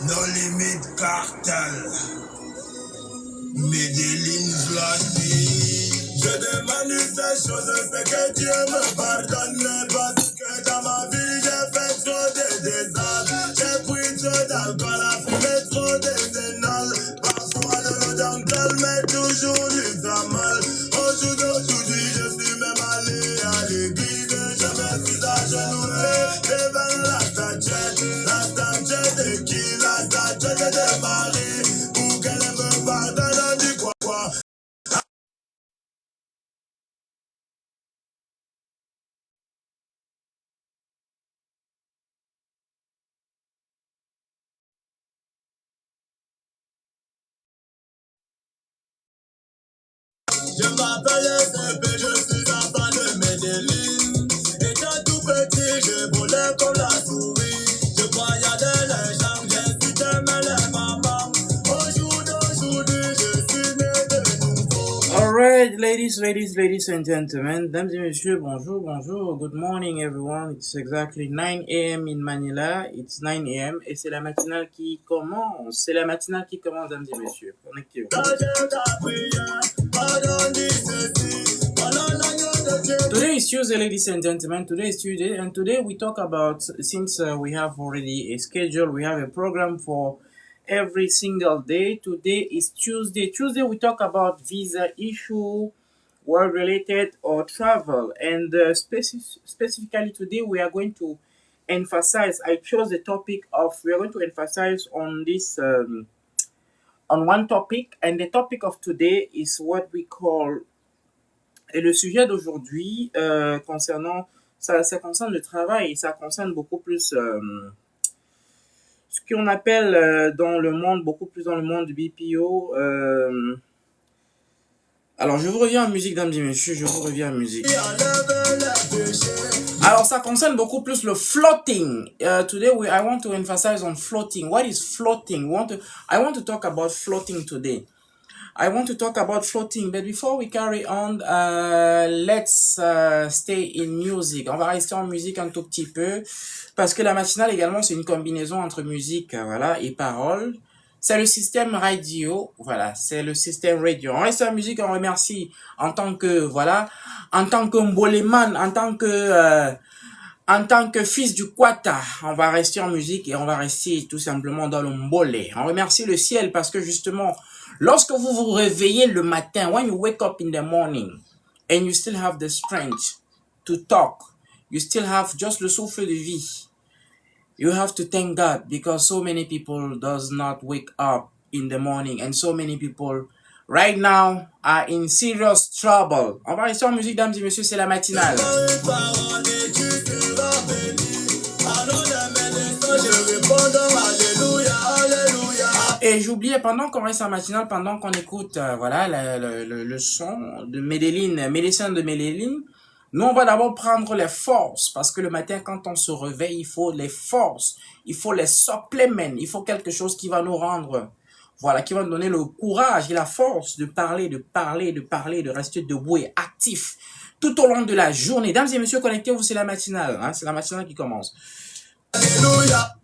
No Limit Cartel, Medellin Vladimir. Je demande ces choses, c'est que Dieu me pardonne, mais parce que dans ma vie j'ai fait trop de désordres. J'ai pris trop d'alcool, à fumer trop de zénol. Parfois de l'eau d'alcool, mais toujours du tamal. Aujourd'hui, je suis même allé à l'église. Je me suis agenouillé devant la statue de qui, la statue de Marie, pour qu'elle me pardonne du quoi. Je m'appelle Sepe, je suis enfant de Medellin. Étant tout petit, je volais comme la souris. Je voyagais les gens, j'insultais même les mamans. Aujourd'hui, je suis né de nouveau. Alright, ladies and gentlemen, dames et messieurs, bonjour, good morning everyone. It's exactly 9 a.m. in Manila, it's 9 a.m. et c'est la matinale qui commence. Dames et messieurs. Connectez-vous. Today is Tuesday, ladies and gentlemen. Today is Tuesday, and today we talk about, since we have already a schedule, we have a program for every single day. Today is Tuesday. We talk about visa issue, work-related or travel. And specifically today, we are going to emphasize, I chose the topic of, we are going to emphasize on this, on one topic. And the topic of today is what we call, et le sujet d'aujourd'hui concernant, ça concerne le travail, ça concerne beaucoup plus ce qu'on appelle beaucoup plus dans le monde du BPO. Alors, je vous reviens en musique, dames et messieurs, Alors, ça concerne beaucoup plus le floating. Today, I want to emphasize on floating. What is floating? I want to talk about floating today. But before we carry on, let's stay in music. On va rester en musique un tout petit peu, parce que la matinale également, c'est une combinaison entre musique, et paroles. C'est le système radio, On reste en musique, on remercie en tant que Mboleman, en tant que fils du Kwata, on va rester en musique et on va rester tout simplement dans le Mbole. On remercie le ciel parce que justement, lorsque vous vous réveillez le matin, when you wake up in the morning and you still have the strength to talk, you still have just le souffle de vie, you have to thank God because so many people does not wake up in the morning and so many people right now are in serious trouble. On va rester en musique, dames et messieurs, c'est la matinale. Et j'oubliais, pendant qu'on reste en matinale, pendant qu'on écoute le son de Medellin, médecin de Medellin, nous on va d'abord prendre les forces, parce que le matin quand on se réveille, il faut les forces, il faut les suppléments, il faut quelque chose qui va nous rendre, qui va nous donner le courage et la force de parler, de rester debout et actif tout au long de la journée. Dames et messieurs, connectez-vous, c'est la matinale, c'est la matinale qui commence. Alléluia.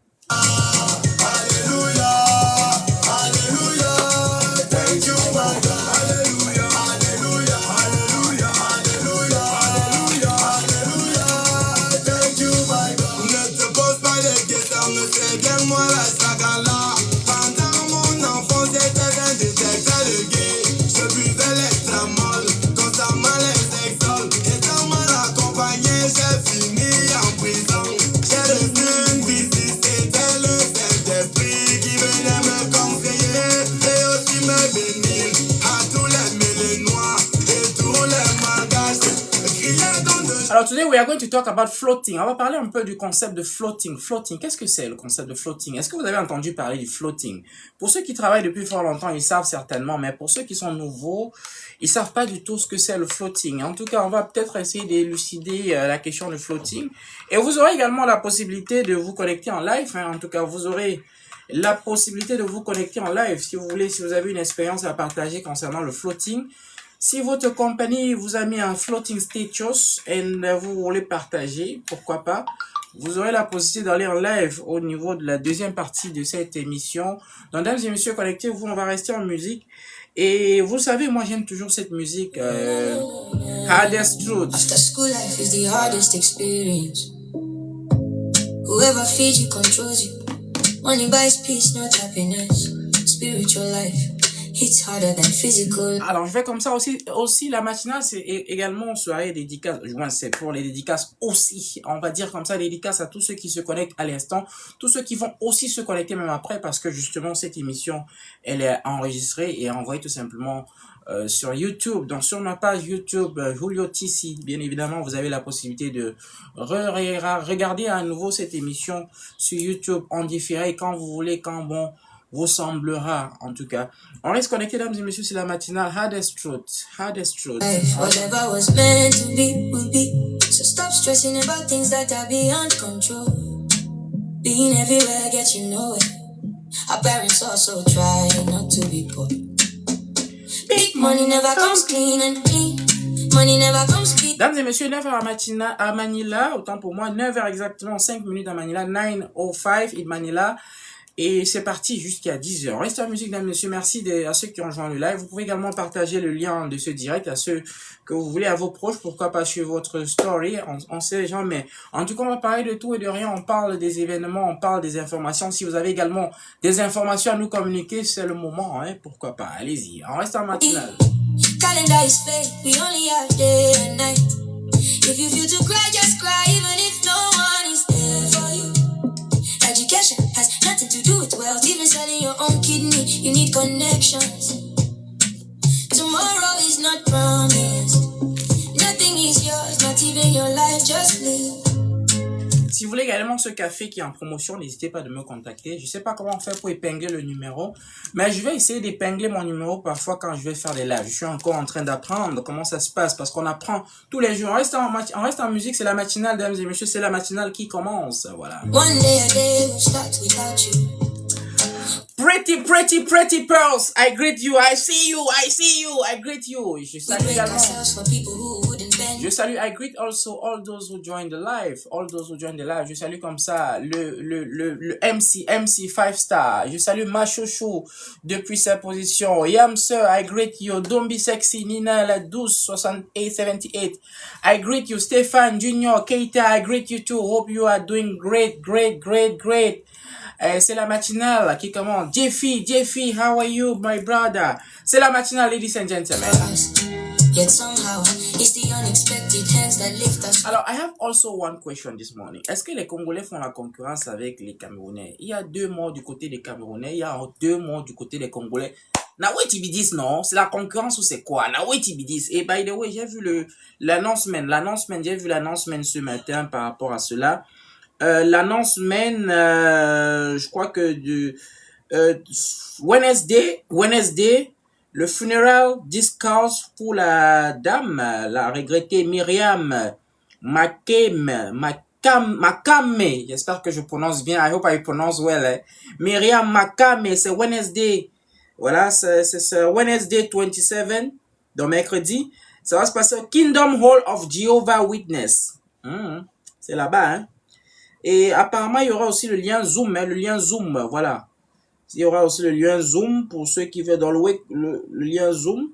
Alors, today we are going to talk about floating. On va parler un peu du concept de floating. Floating, qu'est-ce que c'est le concept de floating? Est-ce que vous avez entendu parler du floating? Pour ceux qui travaillent depuis fort longtemps, ils savent certainement, mais pour ceux qui sont nouveaux, ils savent pas du tout ce que c'est le floating. En tout cas, on va peut-être essayer d'élucider la question du floating. Et vous aurez également la possibilité de vous connecter en live. En tout cas, vous aurez la possibilité de vous connecter en live si vous voulez, si vous avez une expérience à partager concernant le floating. Si votre compagnie vous a mis un floating status et vous voulez partager, pourquoi pas, vous aurez la possibilité d'aller en live au niveau de la deuxième partie de cette émission. Donc, mesdames et messieurs, connectez-vous, on va rester en musique. Et vous savez, moi j'aime toujours cette musique, Hardest Truth. After school life is the hardest experience. Whoever feeds you controls you. Money buys peace, not happiness. Spiritual life, it's harder than physical. Alors je vais comme ça aussi la matinale, c'est également une soirée dédicace. Du moins c'est pour les dédicaces aussi. On va dire comme ça, dédicace à tous ceux qui se connectent à l'instant, tous ceux qui vont aussi se connecter même après, parce que justement cette émission elle est enregistrée et envoyée tout simplement sur YouTube. Donc sur ma page YouTube Julio TC, bien évidemment vous avez la possibilité de regarder à nouveau cette émission sur YouTube en différé quand vous voulez, quand bon vous semblera en tout cas. On reste connecté, mesdames et messieurs, c'est la matinale Hardest Truth. Hardest Truth. Whatever was meant to be will be. So stop stressing about things that are beyond control. Being everywhere gets you nowhere. Our parents also try not to be poor. Big money never comes clean and clean. Money never comes clean. Mesdames et messieurs, 9h à Manila, autant pour moi, 9h exactement, 5 minutes à Manila, 9:05 in Manila. Et c'est parti jusqu'à 10h. Restez en musique, mesdames et messieurs. Merci à ceux qui ont rejoint le live. Vous pouvez également partager le lien de ce direct à ceux que vous voulez, à vos proches. Pourquoi pas sur votre story. On sait jamais. En tout cas, on va parler de tout et de rien. On parle des événements, on parle des informations. Si vous avez également des informations à nous communiquer, c'est le moment. Hein. Pourquoi pas. Allez-y. On reste en matinale. Calendar is fake. We only have day and night. If you feel to cry, just cry. Even if no one is there for you. Education has nothing to do with wealth. Even selling your own kidney, you need connections. Tomorrow is not promised. Nothing is yours, not even your life, just live. Si vous voulez également ce café qui est en promotion, n'hésitez pas de me contacter. Je sais pas comment faire pour épingler le numéro, mais je vais essayer d'épingler mon numéro parfois quand je vais faire des lives. Je suis encore en train d'apprendre comment ça se passe parce qu'on apprend tous les jours. On reste en musique, c'est la matinale, mesdames et messieurs, c'est la matinale qui commence. Voilà. One day a day will start without you. Pretty pearls, I greet you, I see you, I greet you. Je salue également. Je salue, I greet also all those who join the live, Je salue comme ça le MC 5 star. Je salue Machouchou depuis sa position. Yam Sir, I greet you. Don't be sexy, Nina la 1278. I greet you. Stéphane Junior, Keita, I greet you too. Hope you are doing great. C'est la matinale qui commence. Jeffy, how are you, my brother? C'est la matinale, ladies and gentlemen. Yet somehow, it's the unexpected hands that lift us. Alors, I have also one question this morning. Est-ce que les Congolais font la concurrence avec les Camerounais? Il y a 2 morts du côté des Camerounais, il y a 2 morts du côté des Congolais. Now what you be this, non? C'est la concurrence ou c'est quoi? Now what you be this? Et by the way, j'ai vu l'annoncement, j'ai vu l'annoncement ce matin par rapport à cela. L'annoncement, je crois que Wednesday, le funeral discourse pour la dame, la regrettée Myriam Makame, j'espère que je prononce bien, I hope I pronounce well, hein. Myriam Makame, c'est Wednesday, voilà, c'est Wednesday 27, donc mercredi, ça va se passer au Kingdom Hall of Jehovah Witness, c'est là-bas, hein. Et apparemment, il y aura aussi le lien Zoom, voilà. Il y aura aussi le lien Zoom pour ceux qui veulent dans le lien Zoom.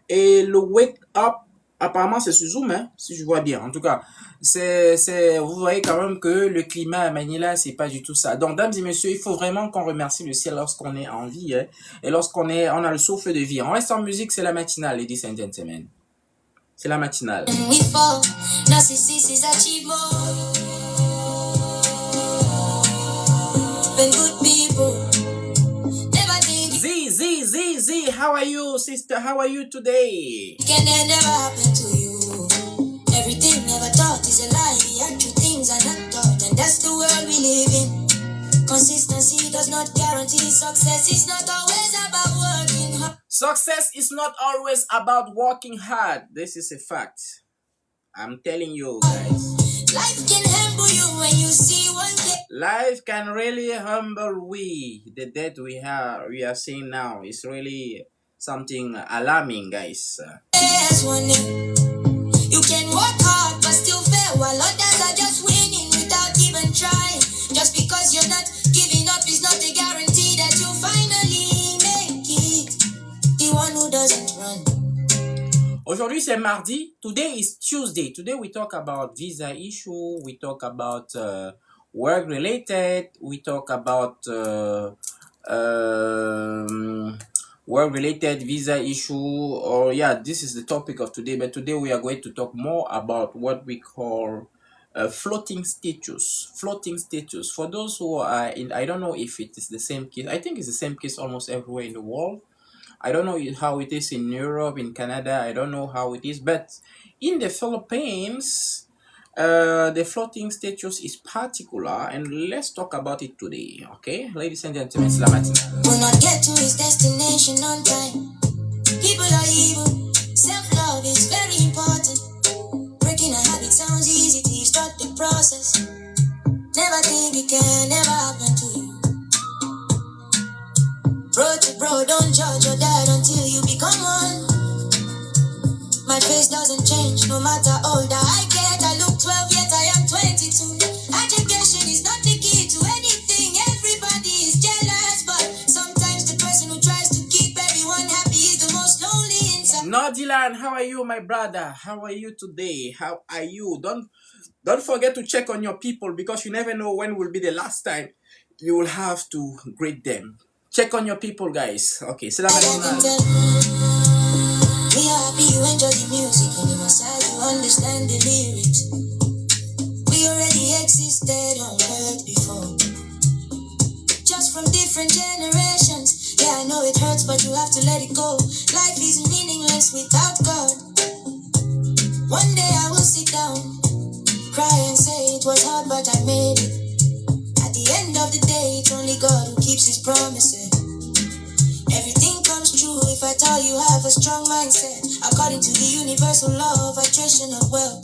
Et le Wake Up, apparemment, c'est sur Zoom, hein, si je vois bien. En tout cas, vous voyez quand même que le climat à Manila, c'est pas du tout ça. Donc, dames et messieurs, il faut vraiment qu'on remercie le ciel lorsqu'on est en vie, hein, et lorsqu'on a le souffle de vie. On reste en musique, c'est la matinale, ladies and gentlemen. C'est la matinale. Z, how are you, sister? How are you today? Can that never happen to you? Everything never thought is a lie. The actual things are not taught, and that's the world we live in. Consistency does not guarantee success. It's not always about working hard. Success is not always about working hard. This is a fact. I'm telling you guys. Life can humble you when you see one day. Life can really humble we. The death we are seeing now is really something alarming, guys. There's one name. You can work hard but still fail while others are just winning without and trying. Just because you're not giving up is not a guarantee that you'll finally make it. The one who doesn't run. Aujourd'hui, c'est mardi. Today is Tuesday. Today, we talk about visa issue. We talk about work-related. We talk about work-related visa issue. Or yeah, this is the topic of today. But today, we are going to talk more about what we call floating status. Floating status. For those who are in, I don't know if it is the same case. I think it's the same case almost everywhere in the world. I don't know how it is in Europe, in Canada. I don't know how it is, but in the Philippines, the floating status is particular, and let's talk about it today. Okay, ladies and gentlemen, it's La Matinale. Will not get to his destination on time. People are evil. Self-love is very important. Breaking a habit sounds easy till you start the process. Never think it can never happen to you. Bro to bro, don't judge your dad until you become one. My face doesn't change no matter older I get. I look 12 yet I am 22. Education is not the key to anything. Everybody is jealous, but sometimes the person who tries to keep everyone happy is the most lonely inside. Nordilan, how are you, my brother? How are you today? How are you? Don't forget to check on your people, because you never know when will be the last time you will have to greet them. Check on your people, guys. Okay, c'est la matinale. We are happy you enjoy the music, and you side you understand the lyrics. We already existed on earth before, just from different generations. Yeah, I know it hurts, but you have to let it go. Life is meaningless without God. One day I will sit down, cry and say it was hard, but I made it. At the end of the day, it's only God who keeps his promises. Everything comes true if I tell you have a strong mindset. According to the universal law of attrition of wealth.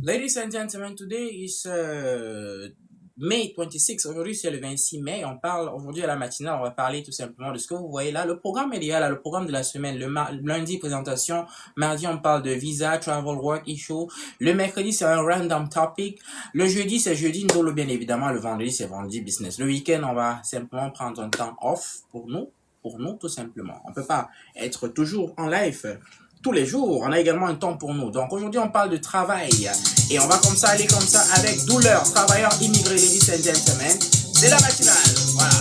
Ladies and gentlemen, today is May 26. Aujourd'hui, c'est le 26 mai. On parle aujourd'hui à la matinale. On va parler tout simplement de ce que vous voyez là. Le programme est là, le programme de la semaine. Le lundi, présentation. Mardi, on parle de visa, travel, work issue. Le mercredi, c'est un random topic. Le jeudi, c'est jeudi Ndolo, bien évidemment. Le vendredi, c'est vendredi business. Le week-end, on va simplement prendre un temps off pour nous, tout simplement. On peut pas être toujours en live tous les jours. On a également un temps pour nous. Donc aujourd'hui, on parle de travail. Et on va comme ça aller comme ça avec douleur. Travailleurs immigrés, ladies and gentlemen. C'est la matinale. Voilà.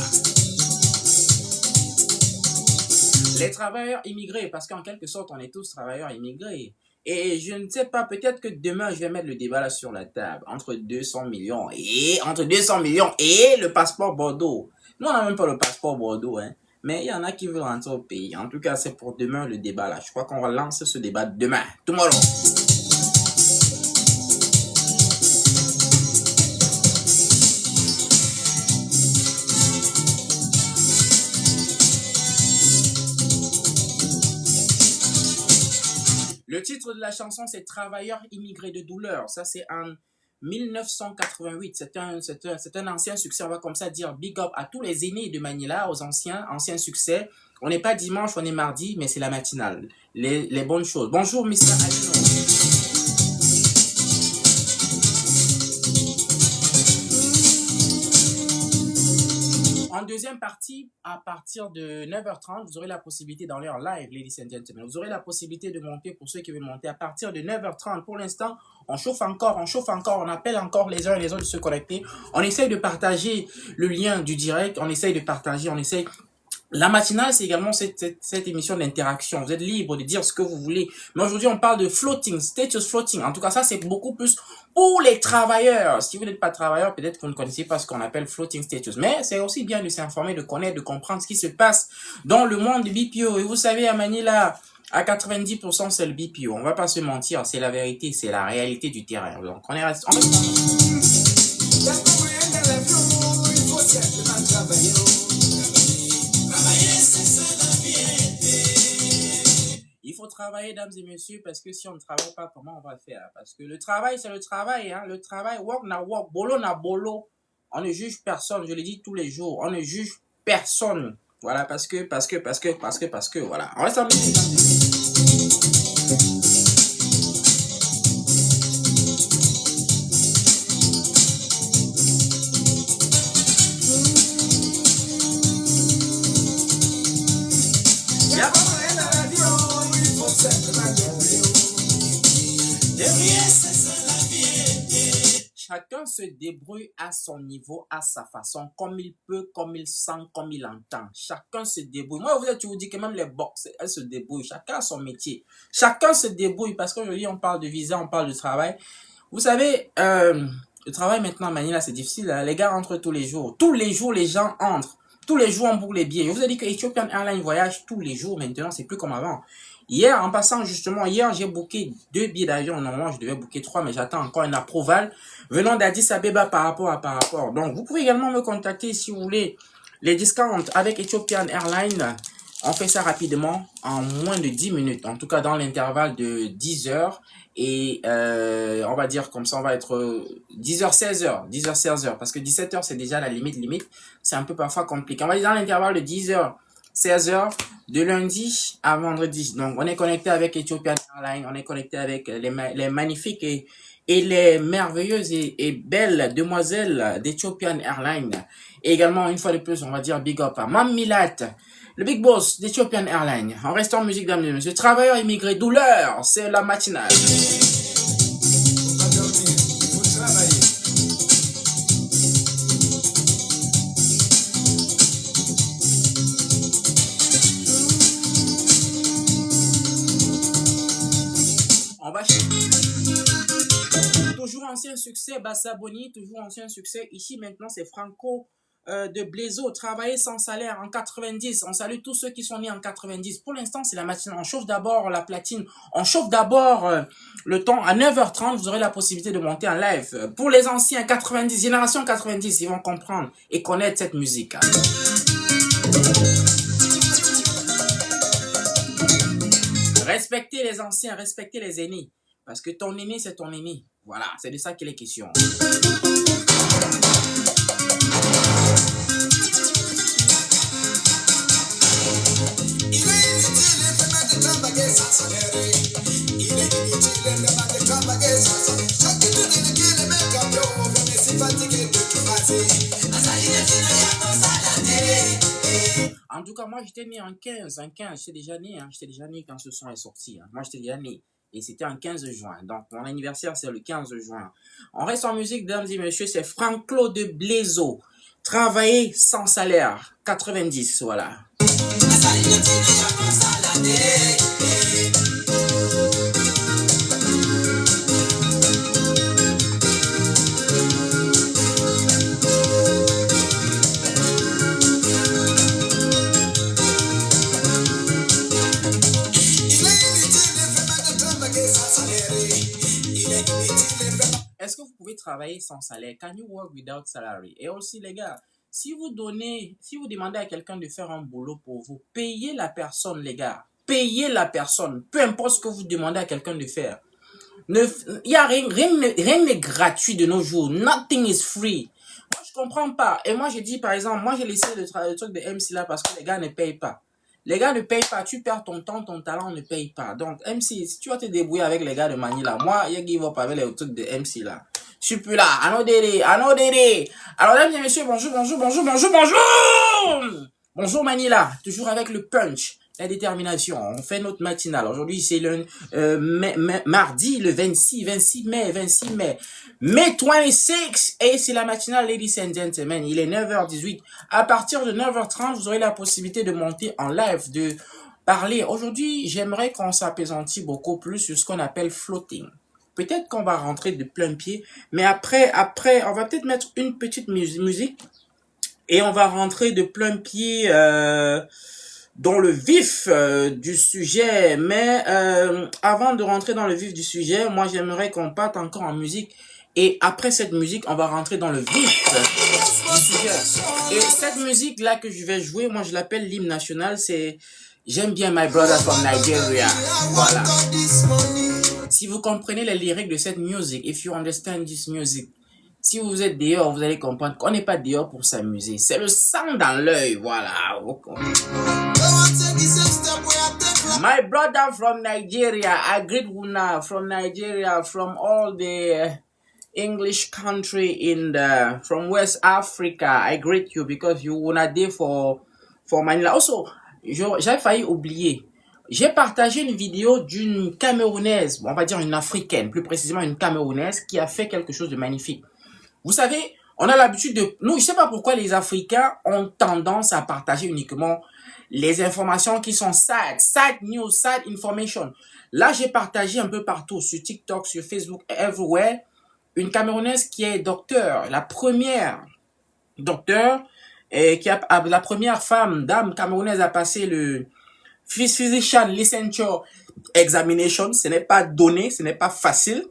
Les travailleurs immigrés, parce qu'en quelque sorte, on est tous travailleurs immigrés. Et je ne sais pas, peut-être que demain, je vais mettre le débat là sur la table. Entre 200 millions et le passeport Bordeaux. Nous, on n'a même pas le passeport Bordeaux, hein. Mais il y en a qui veulent rentrer au pays. En tout cas, c'est pour demain le débat là. Je crois qu'on va lancer ce débat demain. Tomorrow. Le titre de la chanson, c'est Travailleurs immigrés de douleur. Ça, c'est un 1988, c'est un ancien succès, on va comme ça dire big up à tous les aînés de Manila, aux anciens succès. On n'est pas dimanche, on est mardi, mais c'est la matinale. Les bonnes choses. Bonjour, Mr. Alino. En deuxième partie, à partir de 9h30, vous aurez la possibilité d'aller en live, ladies and gentlemen. Vous aurez la possibilité de monter pour ceux qui veulent monter à partir de 9h30. Pour l'instant, on chauffe encore, on appelle encore les uns et les autres de se connecter. On essaye de partager le lien du direct, on essaye. La matinale, c'est également cette émission d'interaction. Vous êtes libre de dire ce que vous voulez. Mais aujourd'hui, on parle de floating, status floating. En tout cas, ça, c'est beaucoup plus pour les travailleurs. Si vous n'êtes pas travailleur, peut-être que vous ne connaissez pas ce qu'on appelle floating status. Mais c'est aussi bien de s'informer, de connaître, de comprendre ce qui se passe dans le monde du BPO. Et vous savez, à Manila, à 90%, c'est le BPO. On va pas se mentir, c'est la vérité, c'est la réalité du terrain. Donc, on reste Il faut travailler, dames et messieurs, parce que si on ne travaille pas, comment on va faire? Parce que le travail, c'est le travail, hein. Le travail, work na work, bolo na bolo. On ne juge personne, je le dis tous les jours. On ne juge personne. Voilà, parce que, voilà. On reste en musique. chacun se débrouille à son niveau, à sa façon, comme il peut, comme il sent, comme il entend. Chacun se débrouille. Moi, je vous dis que même les box, elles se débrouillent. Chacun a son métier. Chacun se débrouille parce qu'aujourd'hui, on parle de visa, on parle de travail. Vous savez, le travail maintenant, Manila, c'est difficile. Hein. Les gars rentrent tous les jours. Tous les jours, les gens entrent. Tous les jours, on boucle les billets. Je vous ai dit que Ethiopian Airlines voyage tous les jours maintenant. C'est plus comme avant. Hier, en passant justement, j'ai booké 2 billets d'avion. Normalement, je devais booker 3, mais j'attends encore un approval venant d'Addis Abeba par rapport. Donc, vous pouvez également me contacter si vous voulez les discounts avec Ethiopian Airlines. On fait ça rapidement, en moins de 10 minutes. En tout cas, dans l'intervalle de 10 heures. Et on va dire comme ça, on va être 10h, 16h. 10h, 16h. Parce que 17h, c'est déjà la limite. C'est un peu parfois compliqué. On va dire dans l'intervalle de 10h. 16h de lundi à vendredi. Donc, on est connecté avec Ethiopian Airlines, on est connecté avec les magnifiques et les merveilleuses et belles demoiselles d'Ethiopian Airlines. Et également, une fois de plus, on va dire big up à Mam Milat, le big boss d'Ethiopian Airlines. On reste en musique, dames et messieurs. Travailleurs immigrés, douleur, c'est la matinale. Toujours ancien succès, Bassa Boni, toujours ancien succès. Ici maintenant, c'est Franco de Blaiseau, travailler sans salaire en 90. On salue tous ceux qui sont nés en 90. Pour l'instant, c'est la matinée. On chauffe d'abord la platine. On chauffe d'abord le temps. À 9h30, vous aurez la possibilité de monter en live. Pour les anciens 90, génération 90, ils vont comprendre et connaître cette musique. Respectez les anciens, respectez les aînés. Parce que ton aîné, c'est ton aîné. Voilà, c'est de ça qu'il est question. En tout cas, moi, j'étais né en 15. J'étais déjà né. J'étais déjà né quand ce son est sorti. Moi, j'étais déjà né. Et c'était en 15 juin. Donc, mon anniversaire, c'est le 15 juin. On reste en musique, dames et messieurs. C'est Franco de Blaiseau. Travailler sans salaire. 90, voilà. Est-ce que vous pouvez travailler sans salaire? Can you work without salary? Et aussi, les gars, si vous demandez à quelqu'un de faire un boulot pour vous, payez la personne, les gars. Payez la personne. Peu importe ce que vous demandez à quelqu'un de faire. Il n'y a rien n'est gratuit de nos jours. Nothing is free. Moi, je comprends pas. Et moi, j'ai dit, par exemple, moi, j'ai laissé le truc de MC là parce que les gars ne payent pas. Les gars ne payent pas, tu perds ton temps, ton talent ne paye pas. Donc, MC, si tu vas te débrouiller avec les gars de Manila, moi, il y a give up avec les trucs de MC là. Je suis plus là. Anodéré. Alors, mesdames et messieurs, bonjour. Bonjour Manila, toujours avec le punch, la détermination. On fait notre matinale. Aujourd'hui, c'est le mardi, le 26 mai. Mai 26, et c'est la matinale, ladies and gentlemen. Il est 9h18. À partir de 9h30, vous aurez la possibilité de monter en live, de parler. Aujourd'hui, j'aimerais qu'on s'apaisantit beaucoup plus sur ce qu'on appelle floating. Peut-être qu'on va rentrer de plein pied, mais après, on va peut-être mettre une petite musique et on va rentrer de plein pied dans le vif du sujet. Mais avant de rentrer dans le vif du sujet, moi j'aimerais qu'on parte encore en musique. Et après cette musique, on va rentrer dans le vif du sujet. Et cette musique-là que je vais jouer, moi je l'appelle l'hymne national, c'est J'aime bien My Brother from Nigeria. Voilà. Si vous comprenez les lyriques de cette musique, if you understand this music, si vous êtes dehors, vous allez comprendre qu'on n'est pas dehors pour s'amuser. C'est le sang dans l'œil, voilà. My brother from Nigeria, I greet Wuna from Nigeria, from all the English country from West Africa. I greet you because you Wuna there for Manila. Also, j'avais failli oublier. J'ai partagé une vidéo d'une Camerounaise, on va dire une Africaine, plus précisément une Camerounaise, qui a fait quelque chose de magnifique. Vous savez, on a l'habitude de... Nous, je sais pas pourquoi les Africains ont tendance à partager uniquement les informations qui sont sad news, sad information. Là, j'ai partagé un peu partout, sur TikTok, sur Facebook, everywhere, une Camerounaise qui est docteur, la première docteur, et la première dame camerounaise à passer le Physician Licensure Examination. Ce n'est pas donné, ce n'est pas facile.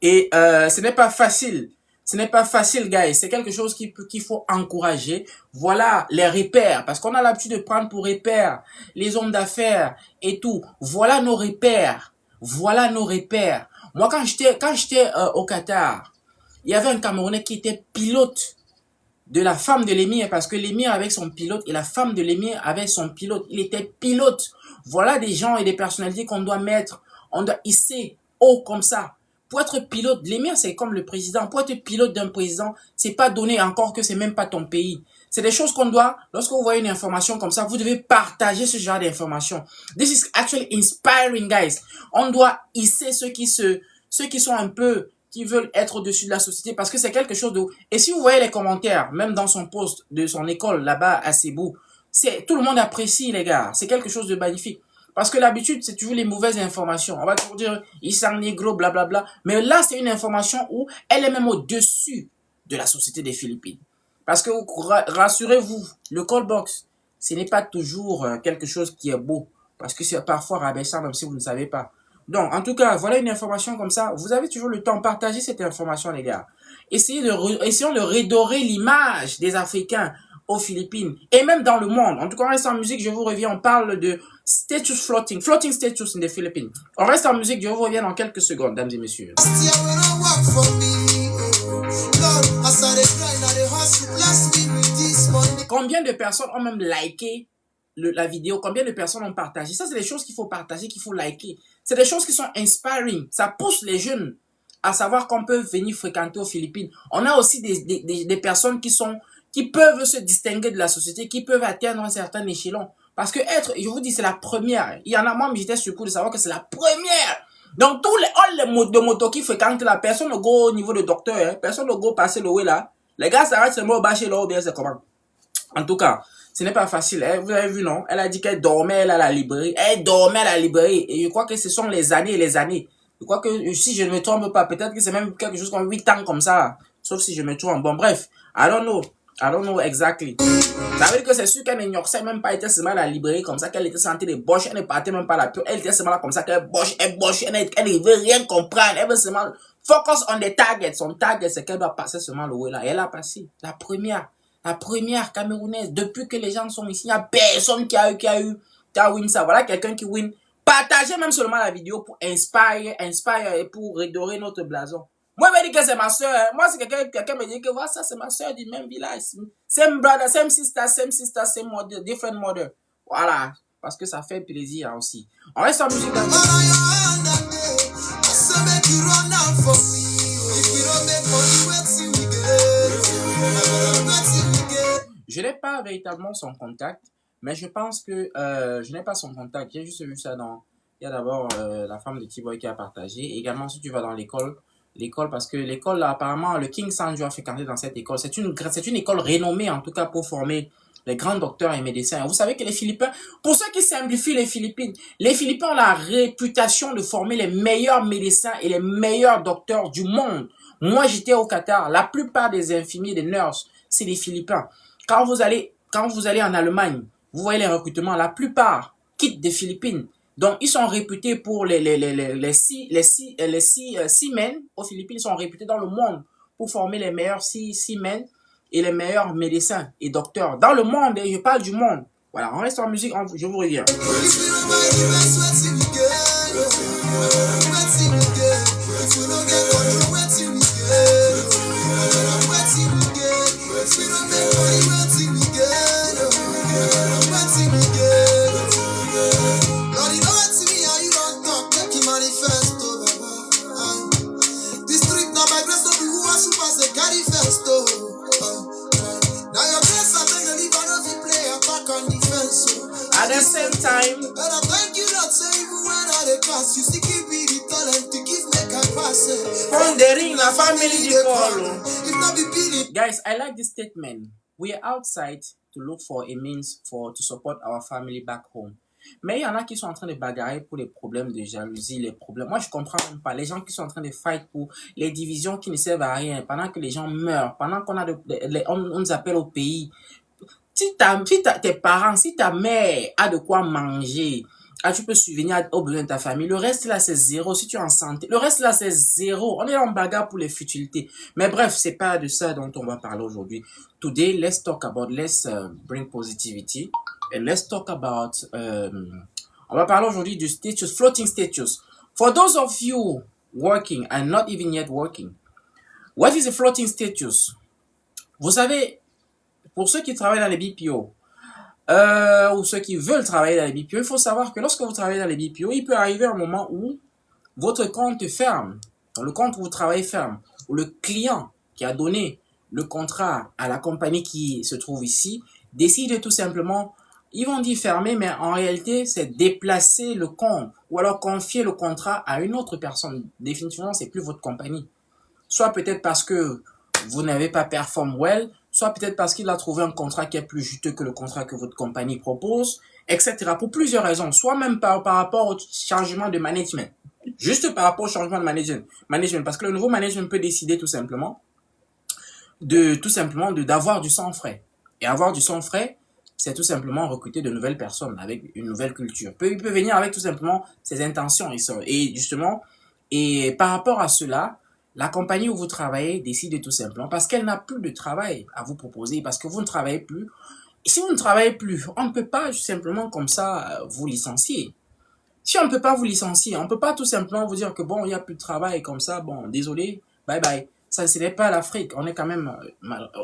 Et ce n'est pas facile. Ce n'est pas facile, guys. C'est quelque chose qu'il faut encourager. Voilà les repères. Parce qu'on a l'habitude de prendre pour repères les hommes d'affaires et tout. Voilà nos repères. Voilà nos repères. Moi, quand j'étais au Qatar, il y avait un Camerounais qui était pilote de la femme de l'émir, parce que l'émir avec son pilote et la femme de l'émir avec son pilote. Il était pilote. Voilà des gens et des personnalités qu'on doit mettre, on doit hisser haut comme ça. Pour être pilote, l'émir c'est comme le président. Pour être pilote d'un président, c'est pas donné encore que c'est même pas ton pays. C'est des choses qu'on doit, lorsque vous voyez une information comme ça, vous devez partager ce genre d'information. This is actually inspiring, guys. On doit hisser ceux qui sont un peu, qui veulent être au-dessus de la société, parce que c'est quelque chose de... Et si vous voyez les commentaires, même dans son poste de son école, là-bas, à Cebu, tout le monde apprécie, les gars. C'est quelque chose de magnifique. Parce que l'habitude, c'est toujours les mauvaises informations. On va toujours dire, ils sont négro, blablabla. Mais là, c'est une information où elle est même au-dessus de la société des Philippines. Parce que, rassurez-vous, le call box, ce n'est pas toujours quelque chose qui est beau. Parce que c'est parfois rabaissant, même si vous ne savez pas. Donc, en tout cas, voilà une information comme ça. Vous avez toujours le temps. Partagez cette information, les gars. Essayons de redorer l'image des Africains aux Philippines et même dans le monde. En tout cas, on reste en musique, je vous reviens, on parle de status floating status in the Philippines. On reste en musique, je vous reviens dans quelques secondes, mesdames et messieurs. Combien de personnes ont même liké la vidéo? Combien de personnes ont partagé? Ça, c'est des choses qu'il faut partager, qu'il faut liker. C'est des choses qui sont inspiring. Ça pousse les jeunes à savoir qu'on peut venir fréquenter aux Philippines. On a aussi des personnes qui peuvent se distinguer de la société, qui peuvent atteindre un certain échelon. Parce que je vous dis, c'est la première. Il y en a, moi, mais j'étais surpris de savoir que c'est la première. Donc, tous les motos qui fréquentent la personne ne go au niveau de docteur, hein. Personne ne go passer le way là. Les gars s'arrêtent seulement au bâcher là, ou bien c'est comment. En tout cas, ce n'est pas facile, hein. Vous avez vu, non? Elle a dit qu'elle dormait à la librairie. Elle dormait à la librairie. Et je crois que ce sont les années et les années. Je crois que, si je ne me trompe pas, peut-être que c'est même quelque chose comme 8 ans comme ça. Sauf si je me trompe. Bon, bref. I don't know exactly. Ça veut dire que c'est sûr qu'elle n'ignorait même pas, était seulement à la librairie comme ça, qu'elle était sentée de boche, elle ne partait même pas à la pure, elle était seulement là comme ça, qu'elle boche, elle ne veut rien comprendre, elle veut seulement focus on the target. Son target, c'est qu'elle doit passer seulement le way là. Et elle a passé. La première Camerounaise, depuis que les gens sont ici, il n'y a personne qui a win ça. Voilà quelqu'un qui win. Partagez même seulement la vidéo pour inspire et pour redorer notre blason. Moi, je me dis que c'est ma soeur. Moi, si quelqu'un me dit que voilà, ça, c'est ma soeur du même village. Same brother, same sister, same mother, different mother. Voilà. Parce que ça fait plaisir aussi. On reste en musique. Je n'ai pas véritablement son contact, mais je pense que je n'ai pas son contact. J'ai juste vu ça dans... Il y a d'abord la femme de T-Boy qui a partagé. Également, si tu vas dans l'école, parce que l'école, là, apparemment, le King Sanjo a fréquenté dans cette école. C'est une école renommée, en tout cas, pour former les grands docteurs et médecins. Vous savez que les Philippins, pour ceux qui simplifient les Philippines ont la réputation de former les meilleurs médecins et les meilleurs docteurs du monde. Moi, j'étais au Qatar. La plupart des infirmiers, des nurses, c'est des Philippins. Quand vous allez en Allemagne, vous voyez les recrutements, la plupart quittent des Philippines. Donc, ils sont réputés pour les seamen aux Philippines, ils sont réputés dans le monde pour former les meilleurs seamen et les meilleurs médecins et docteurs dans le monde. Et je parle du monde. Voilà, on reste en musique, je vous reviens. At the same time, and I thank you that say even when I dey pass, you still give me the talent to give me can pass. Pondering la family di Kolo. Guys, I like this statement. We are outside to look for a means to support our family back home. Mais il y en a qui sont en train de bagarrer pour les problèmes de jalousie, les problèmes. Moi, je comprends même pas. Les gens qui sont en train de fight pour les divisions qui ne servent à rien, pendant que les gens meurent, pendant qu'on a on nous appelle au pays. Si tes parents, si ta mère a de quoi manger, tu peux subvenir aux besoins de ta famille. Le reste là, c'est zéro. Si tu es en santé, le reste là, c'est zéro. On est en bagarre pour les futilités. Mais bref, c'est pas de ça dont on va parler aujourd'hui. Today, let's bring positivity. And let's talk about, on va parler aujourd'hui du status, floating status. For those of you working and not even yet working, what is a floating status? Vous savez, pour ceux qui travaillent dans les BPO, ou ceux qui veulent travailler dans les BPO, il faut savoir que lorsque vous travaillez dans les BPO, il peut arriver un moment où votre compte ferme, le compte où vous travaillez ferme, ou le client qui a donné le contrat à la compagnie qui se trouve ici décide tout simplement, ils vont dire fermer, mais en réalité, c'est déplacer le compte ou alors confier le contrat à une autre personne. Définitivement, c'est plus votre compagnie. Soit peut-être parce que vous n'avez pas performé well, soit peut-être parce qu'il a trouvé un contrat qui est plus juteux que le contrat que votre compagnie propose, etc. Pour plusieurs raisons, soit même par rapport au changement de management. Juste par rapport au changement de management, parce que le nouveau management peut décider tout simplement d'avoir du sang frais. Et avoir du sang frais, c'est tout simplement recruter de nouvelles personnes avec une nouvelle culture. Il peut venir avec tout simplement ses intentions. Et justement, et par rapport à cela, la compagnie où vous travaillez décide tout simplement parce qu'elle n'a plus de travail à vous proposer, parce que vous ne travaillez plus. Et si vous ne travaillez plus, on ne peut pas simplement comme ça vous licencier. Si on ne peut pas vous licencier, on ne peut pas tout simplement vous dire que bon, il n'y a plus de travail comme ça, bon, désolé, bye bye. Ça, ce n'est pas l'Afrique. On est quand même,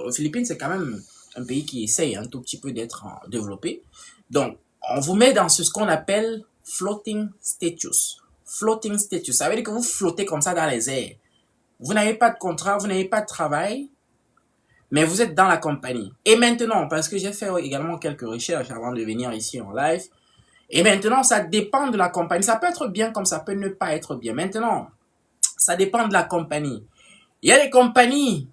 aux Philippines, c'est quand même un pays qui essaye un tout petit peu d'être développé. Donc, on vous met dans ce qu'on appelle floating status. Floating status, ça veut dire que vous flottez comme ça dans les airs. Vous n'avez pas de contrat, vous n'avez pas de travail, mais vous êtes dans la compagnie. Et maintenant, parce que j'ai fait également quelques recherches avant de venir ici en live, et maintenant, ça dépend de la compagnie. Ça peut être bien comme ça peut ne pas être bien. Maintenant, ça dépend de la compagnie. Il y a des compagnies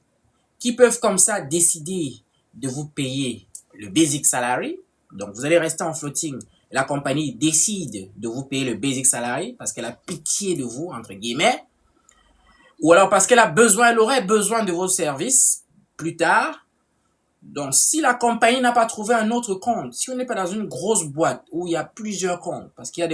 qui peuvent comme ça décider de vous payer le basic salary. Donc, vous allez rester en floating. La compagnie décide de vous payer le basic salary parce qu'elle a pitié de vous, entre guillemets. Ou alors parce qu'elle aurait besoin de vos services plus tard. Donc, si la compagnie n'a pas trouvé un autre compte, si on n'est pas dans une grosse boîte où il y a plusieurs comptes, parce qu'il y a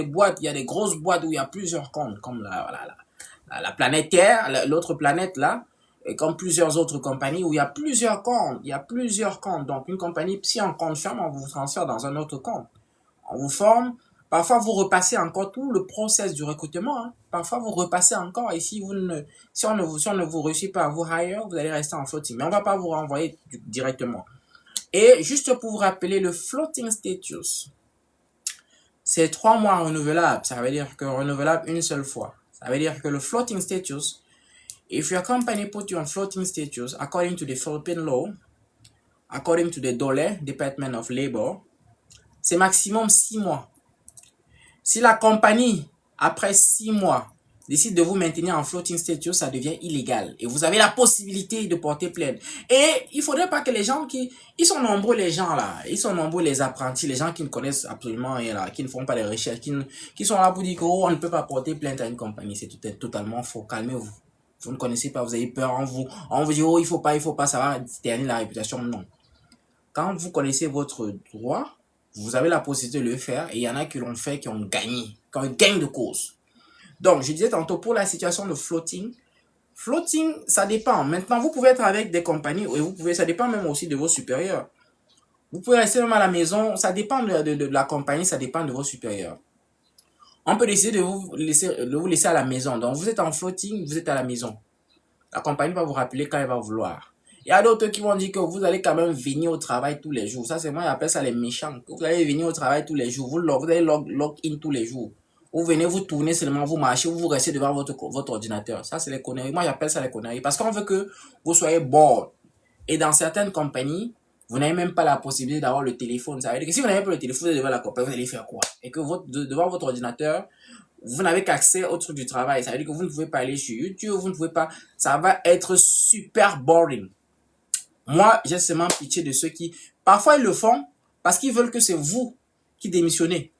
des grosses boîtes où il y a plusieurs comptes, comme la planète Terre, l'autre planète là, et comme plusieurs autres compagnies où il y a plusieurs comptes. Donc, une compagnie, si un compte ferme, on vous transfère dans un autre compte. On vous forme. Parfois, vous repassez encore tout le process du recrutement. Hein. Parfois, vous repassez encore. Et si on ne vous réussit pas à vous hire, vous allez rester en floating. Mais on ne va pas vous renvoyer directement. Et juste pour vous rappeler, le floating status, c'est 3 mois renouvelables. Ça veut dire que renouvelable une seule fois. Ça veut dire que le floating status, if your company put you on floating status, according to the Philippine law, according to the DOLE, Department of Labor, c'est maximum 6 mois. Si la compagnie, après 6 mois, décide de vous maintenir en floating status, ça devient illégal. Et vous avez la possibilité de porter plainte. Et il ne faudrait pas que les gens ils sont nombreux les gens là. Ils sont nombreux les apprentis, les gens qui ne connaissent absolument rien là, qui ne font pas de recherches, qui sont là pour dire qu'on ne peut pas porter plainte à une compagnie. C'est totalement faux. Calmez-vous. Vous ne connaissez pas, vous avez peur, on vous dit, oh, il faut pas, ça va ternir la réputation. Non. Quand vous connaissez votre droit, vous avez la possibilité de le faire et il y en a qui l'ont fait, qui ont gagné, qui ont gain de cause. Donc, je disais tantôt, pour la situation de floating, ça dépend. Maintenant, vous pouvez être avec des compagnies et ça dépend même aussi de vos supérieurs. Vous pouvez rester même à la maison, ça dépend de la compagnie, ça dépend de vos supérieurs. On peut décider de vous laisser à la maison. Donc, vous êtes en floating, vous êtes à la maison. La compagnie va vous rappeler quand elle va vouloir. Il y a d'autres qui vont dire que vous allez quand même venir au travail tous les jours. Ça, c'est moi, j'appelle ça les méchants. Vous allez venir au travail tous les jours. Vous allez log in tous les jours. Vous venez, vous tournez seulement, vous marchez, vous restez devant votre ordinateur. Ça, c'est les conneries. Moi, j'appelle ça les conneries. Parce qu'on veut que vous soyez bored. Et dans certaines compagnies, vous n'avez même pas la possibilité d'avoir le téléphone. Ça veut dire que si vous n'avez pas le téléphone devant la compagnie, vous allez faire quoi? Et que devant votre ordinateur, vous n'avez qu'accès au truc du travail. Ça veut dire que vous ne pouvez pas aller sur YouTube, vous ne pouvez pas, ça va être super boring. Moi, j'ai seulement pitié de ceux qui, parfois ils le font parce qu'ils veulent que c'est vous qui démissionnez.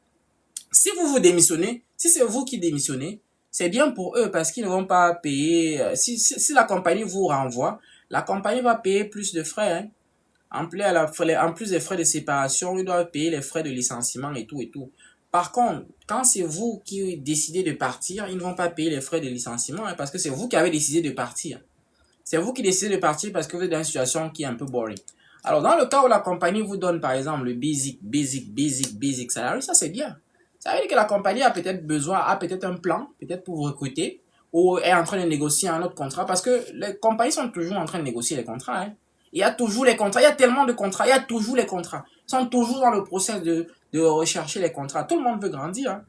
Si vous démissionnez, si c'est vous qui démissionnez, c'est bien pour eux parce qu'ils ne vont pas payer. Si la compagnie vous renvoie, la compagnie va payer plus de frais. Hein. En plus des frais de séparation, ils doivent payer les frais de licenciement et tout et tout. Par contre, quand c'est vous qui décidez de partir, ils ne vont pas payer les frais de licenciement hein, parce que c'est vous qui avez décidé de partir. C'est vous qui décidez de partir parce que vous êtes dans une situation qui est un peu boring. Alors, dans le cas où la compagnie vous donne, par exemple, le basic salary, ça c'est bien. Ça veut dire que la compagnie a peut-être besoin, a peut-être un plan, peut-être pour vous recruter, ou est en train de négocier un autre contrat, parce que les compagnies sont toujours en train de négocier les contrats. Hein. Il y a toujours les contrats, il y a tellement de contrats, il y a toujours les contrats. Ils sont toujours dans le process de rechercher les contrats. Tout le monde veut grandir. Hein.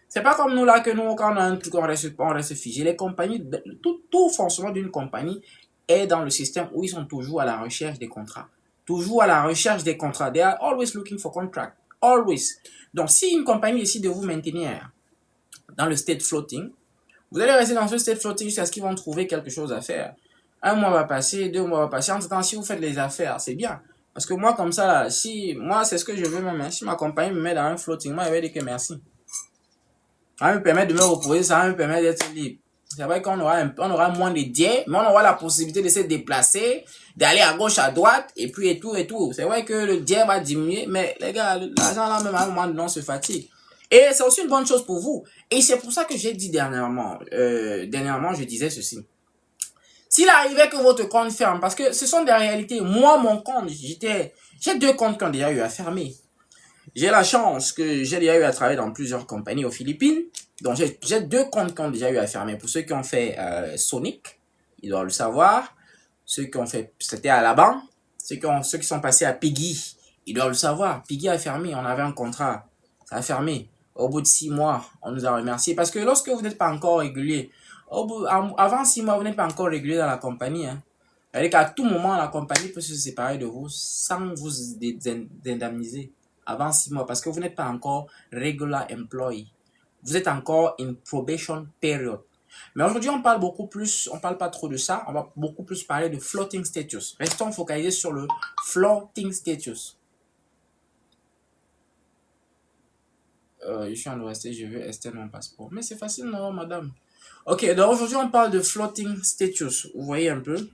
C'est pas comme nous là que nous, quand on a un truc, on reste figé. Les compagnies, tout fonctionnement d'une compagnie est dans le système où ils sont toujours à la recherche des contrats. Toujours à la recherche des contrats. They are always looking for contract. Always. Donc, si une compagnie décide de vous maintenir dans le state floating, vous allez rester dans ce state floating jusqu'à ce qu'ils vont trouver quelque chose à faire. Un mois va passer, 2 mois va passer. En tout temps, si vous faites les affaires, c'est bien. Parce que moi, comme ça, là, moi, c'est ce que je veux même. Hein. Si ma compagnie me met dans un floating, moi, je vais dire que merci. Ça va me permettre de me reposer, ça va me permettre d'être libre. C'est vrai qu'on aura moins de diets, mais on aura la possibilité de se déplacer, d'aller à gauche, à droite, et puis et tout. C'est vrai que le diet va diminuer, mais les gars, l'argent là, même à un moment donné, on se fatigue. Et c'est aussi une bonne chose pour vous. Et c'est pour ça que j'ai dit dernièrement, je disais ceci. S'il arrivait que votre compte ferme, parce que ce sont des réalités. Moi, mon compte, j'ai 2 comptes qui ont déjà eu à fermer. J'ai la chance que j'ai déjà eu à travailler dans plusieurs compagnies aux Philippines. Donc, j'ai 2 comptes qui ont déjà eu à fermer. Pour ceux qui ont fait Sonic, ils doivent le savoir. Ceux qui ont fait, c'était à la banque. Ceux qui sont passés à Piggy, ils doivent le savoir. Piggy a fermé, on avait un contrat. Ça a fermé. Au bout de 6 mois, on nous a remerciés. Parce que lorsque vous n'êtes pas encore régulier, avant 6 mois, vous n'êtes pas encore régulier dans la compagnie. Hein. C'est-à-dire qu'à tout moment, la compagnie peut se séparer de vous sans vous indemniser. Avant 6 mois, parce que vous n'êtes pas encore regular employee. Vous êtes encore in probation period. Mais aujourd'hui, on parle pas trop de ça, on va beaucoup plus parler de floating status. Restons focalisés sur le floating status. Je suis en OST, je veux extendre mon passeport. Mais c'est facile, non, madame? Ok, donc aujourd'hui, on parle de floating status. Vous voyez un peu?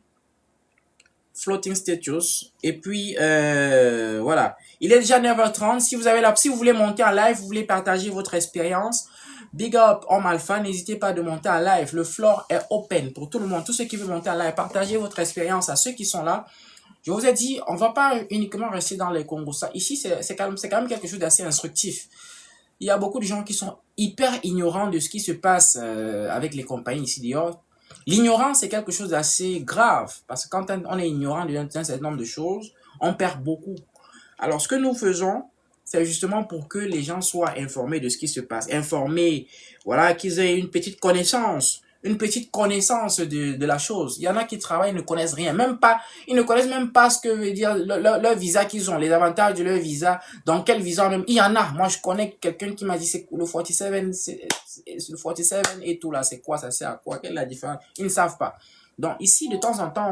Floating status. Et puis, voilà. Il est déjà 9h30. Si vous voulez monter en live, vous voulez partager votre expérience, big up Homme Alpha, n'hésitez pas de monter en live. Le floor est open pour tout le monde. Tous ceux qui veulent monter en live, partagez votre expérience à ceux qui sont là. Je vous ai dit, on va pas uniquement rester dans les Congos. Ici, c'est quand même quelque chose d'assez instructif. Il y a beaucoup de gens qui sont hyper ignorants de ce qui se passe avec les compagnies ici dehors. L'ignorance, c'est quelque chose d'assez grave. Parce que quand on est ignorant d'un certain nombre de choses, on perd beaucoup. Alors, ce que nous faisons, c'est justement pour que les gens soient informés de ce qui se passe. Informés, voilà, qu'ils aient une petite connaissance de la chose. Il y en a qui travaillent, ils ne connaissent rien, ils ne connaissent même pas ce que veut dire leur visa qu'ils ont, les avantages de leur visa, dans quel visa même. Il y en a. Moi, je connais quelqu'un qui m'a dit, c'est le 47 et tout là, c'est quoi, ça sert à quoi, quelle est la différence? Ils ne savent pas. Donc ici, de temps en temps,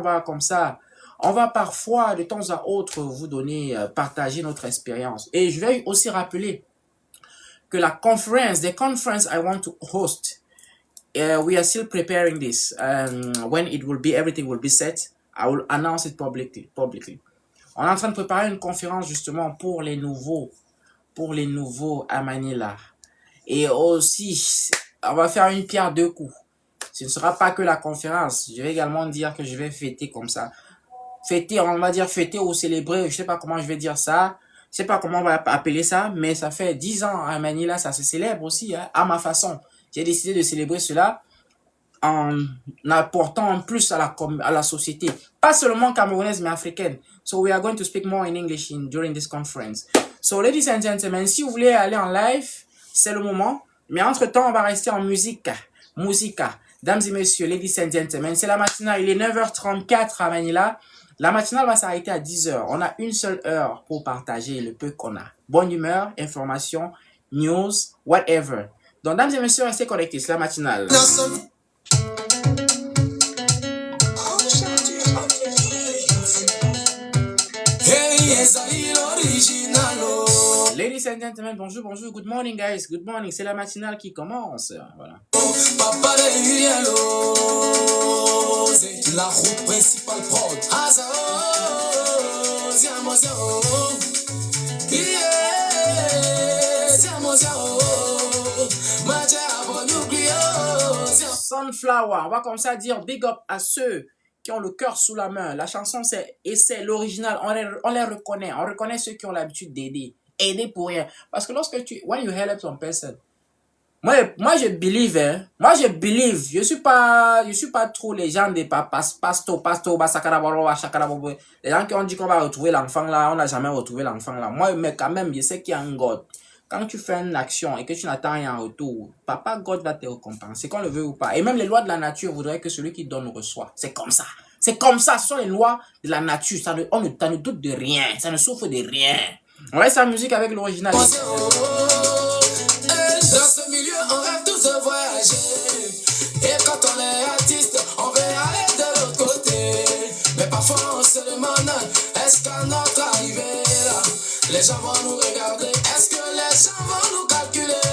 on va parfois, de temps à autre, vous donner, partager notre expérience. Et je vais aussi rappeler que the conference I want to host, we are still preparing this. When everything will be set, I will announce it publicly. On est en train de préparer une conférence justement pour les nouveaux à Manila. Et aussi, on va faire une pierre deux coups. Ce ne sera pas que la conférence. Je vais également dire que je vais fêter comme ça. On va dire fêter ou célébrer. Je sais pas comment je vais dire ça. Je sais pas comment on va appeler ça. Mais ça fait 10 ans à Manila, ça se célèbre aussi, hein, à ma façon. J'ai décidé de célébrer cela en apportant en plus à la société. Pas seulement camerounaise, mais africaine. So we are going to speak more in English during this conference. So ladies and gentlemen, si vous voulez aller en live, c'est le moment. Mais entre-temps, on va rester en musica. Dames et messieurs, ladies and gentlemen, c'est la matinale. Il est 9h34 à Manila. La matinale va s'arrêter à 10h. On a une seule heure pour partager le peu qu'on a. Bonne humeur, information, news, whatever. Donc, dames et messieurs, restez connectés, c'est la matinale. Ladies and gentlemen, bonjour, bonjour, good morning guys, good morning, c'est la matinale qui commence, voilà. La route principale prod. Sunflower, on va comme ça dire big up à ceux qui ont le cœur sous la main. La chanson c'est l'original, on les reconnaît, on reconnaît ceux qui ont l'habitude d'aider. Aider pour rien. Parce que lorsque when you help some person, moi je believe, hein. Moi je believe. Je suis pas trop les gens des pasto, les gens qui ont dit qu'on va retrouver l'enfant là, on n'a jamais retrouvé l'enfant là. Moi, mais quand même, je sais qu'il y a un God. Quand tu fais une action et que tu n'attends rien en retour, Papa God va te récompenser, qu'on le veut ou pas. Et même les lois de la nature voudraient que celui qui donne reçoit. C'est comme ça. C'est comme ça. Ce sont les lois de la nature. On ne doute de rien. Ça ne souffre de rien. On laisse la musique avec l'original. Dans ce milieu, on rêve tous de voyager. Et quand on est artiste, on veut aller de l'autre côté. Mais parfois, on se demande, est-ce qu'à notre arrivée, là, les gens vont nous regarder? Est-ce que les gens vont nous calculer?